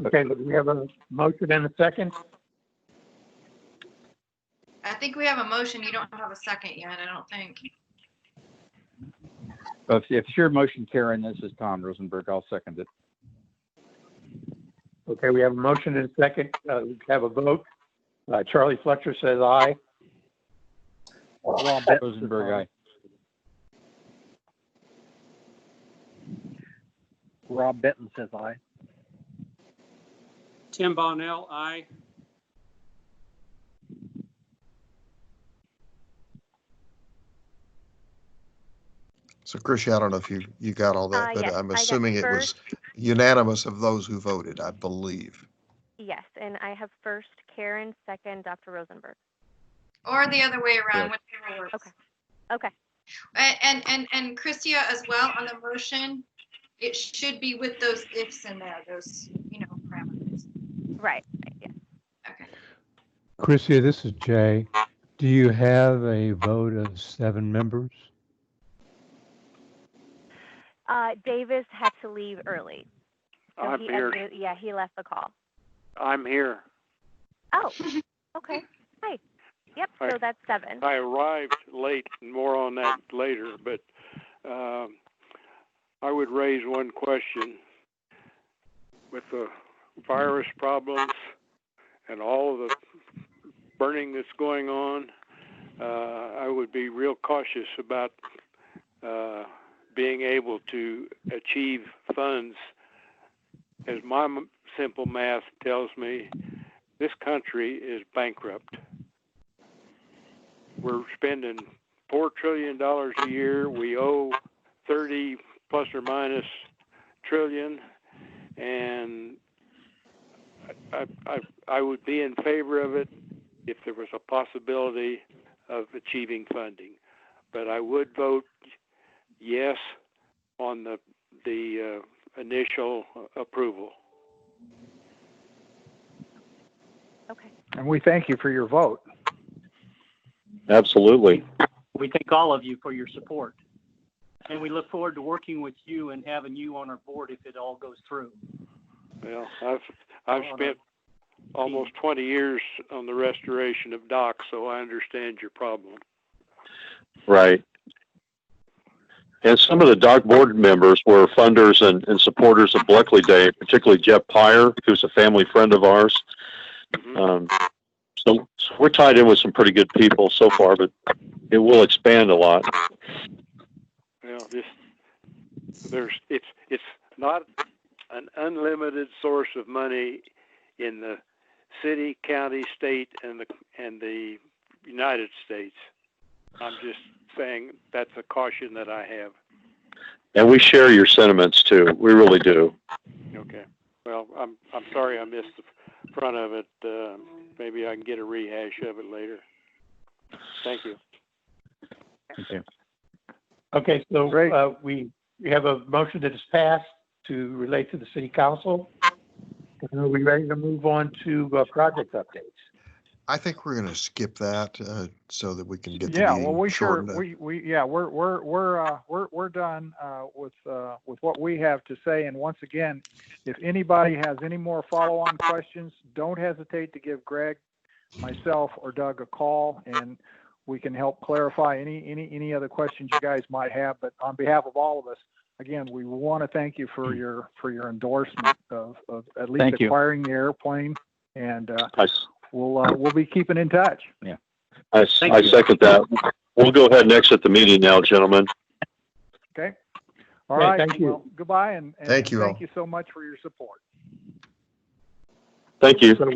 Okay, we have a motion and a second. I think we have a motion. You don't have a second yet, I don't think. If it's your motion, Karen, this is Tom Rosenberg. I'll second it. Okay, we have a motion and a second. We have a vote. Charlie Fletcher says aye. Rosenberg, aye. Rob Benton says aye. Tim Bonnell, aye. So, Chrissy, I don't know if you got all that, but yes, I'm assuming it was unanimous of those who voted, I believe. Yes, and I have first Karen, second Dr. Rosenberg. Or the other way around, whatever works. Okay. And Christia as well on the motion, it should be with those ifs in there, those, parameters. Right, yeah. Okay. Chrissy, this is Jay. Do you have a vote of 7 members? Davis had to leave early. So I'm here. He left the call. I'm here. Oh, okay. Hi. Yep, so that's 7. I arrived late, and more on that later, but I would raise one question. With the virus problems and all of the burning that's going on, I would be real cautious about being able to achieve funds. As my simple math tells me, this country is bankrupt. We're spending $4 trillion a year. We owe 30 plus or minus trillion, and I would be in favor of it if there was a possibility of achieving funding. But I would vote yes on the initial approval. Okay. And we thank you for your vote. Absolutely. We thank all of you for your support. And we look forward to working with you and having you on our board if it all goes through. Well, I've spent almost 20 years on the restoration of docks, so I understand your problem. Right. And some of the dock board members were funders and supporters of Wickley Day, particularly Jeff Pyre, who's a family friend of ours. So we're tied in with some pretty good people so far, but it will expand a lot. Well, it's not an unlimited source of money in the city, county, state, and the United States. I'm just saying that's a caution that I have. And we share your sentiments too. We really do. Okay. Well, I'm sorry I missed the front of it. Maybe I can get a rehash of it later. Thank you. Okay. Okay, so we have a motion that is passed to relate to the city council. Are we ready to move on to project updates? I think we're going to skip that so that we can get the Yeah, meeting well, we're done with what we have to say. And once again, if anybody has any more follow-on questions, don't hesitate to give Greg, myself, or Doug a call, and we can help clarify any other questions you guys might have. But on behalf of all of us, again, we want to thank you for your endorsement of at least acquiring the airplane, and we'll be keeping in touch. Yeah, I second that. We'll go ahead and exit the meeting now, gentlemen. Okay. All right. Thank you. Well, goodbye, and thank you so much for your support. Thank you. So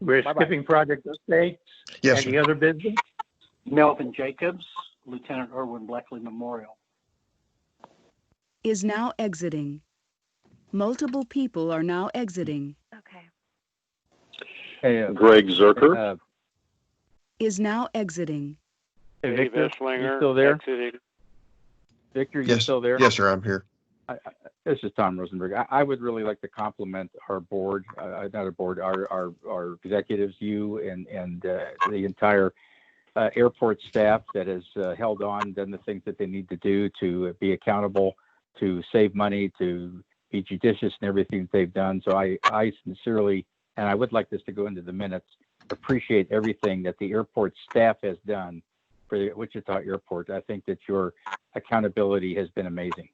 we're skipping project updates. Yes. Any other business? Melvin Jacobs, Lieutenant Irwin Wickley Memorial. Is now exiting. Multiple people are now exiting. Okay. Hey, Greg Zerker. Is now exiting. Hey, Dave Victor, Esslinger, you still there? exiting. Victor, you still there? Yes, sir, I'm here. This is Tom Rosenberg. I would really like to compliment our board, not our board, our executives, you and the entire airport staff that has held on, done the things that they need to do to be accountable, to save money, to be judicious in everything that they've done. So I sincerely, and I would like this to go into the minutes, appreciate everything that the airport staff has done for the Wichita Airport. I think that your accountability has been amazing.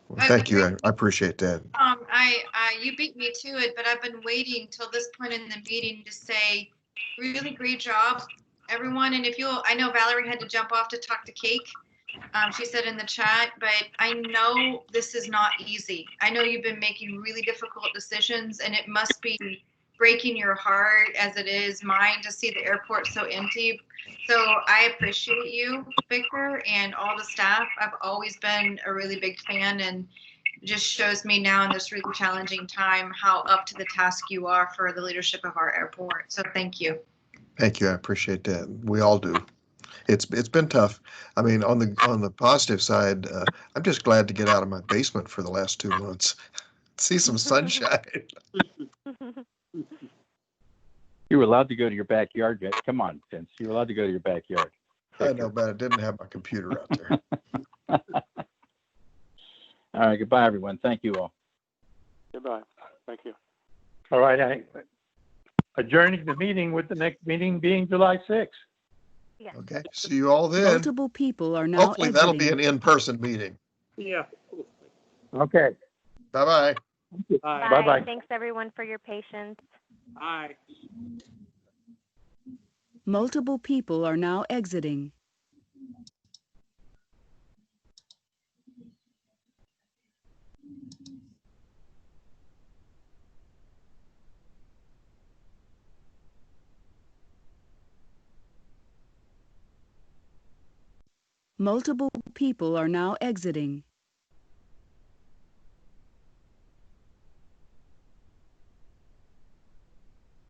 Well, thank you. I appreciate that. You beat me to it, but I've been waiting till this point in the meeting to say, really great job, everyone. And I know Valerie had to jump off to talk to Cake. She said in the chat, but I know this is not easy. I know you've been making really difficult decisions, and it must be breaking your heart as it is mine to see the airport so empty. So I appreciate you, Victor, and all the staff. I've always been a really big fan, and just shows me now in this really challenging time how up to the task you are for the leadership of our airport. So thank you. Thank you. I appreciate that. We all do. It's been tough. I mean, on the positive side, I'm just glad to get out of my basement for the last 2 months, see some sunshine. You were allowed to go to your backyard, Vince. Come on, Vince. You were allowed to go to your backyard. I know, but I didn't have my computer out there. All right. Goodbye, everyone. Thank you all. Goodbye. Thank you. All right. Adjourning the meeting with the next meeting being July 6th. Yeah. Okay. See you all then. Multiple people are now Hopefully that'll be exiting. an in-person meeting. Yeah. Okay. Bye-bye. Bye. Bye-bye. Thanks everyone for your patience. Bye. Multiple people are now exiting. Multiple people are now exiting.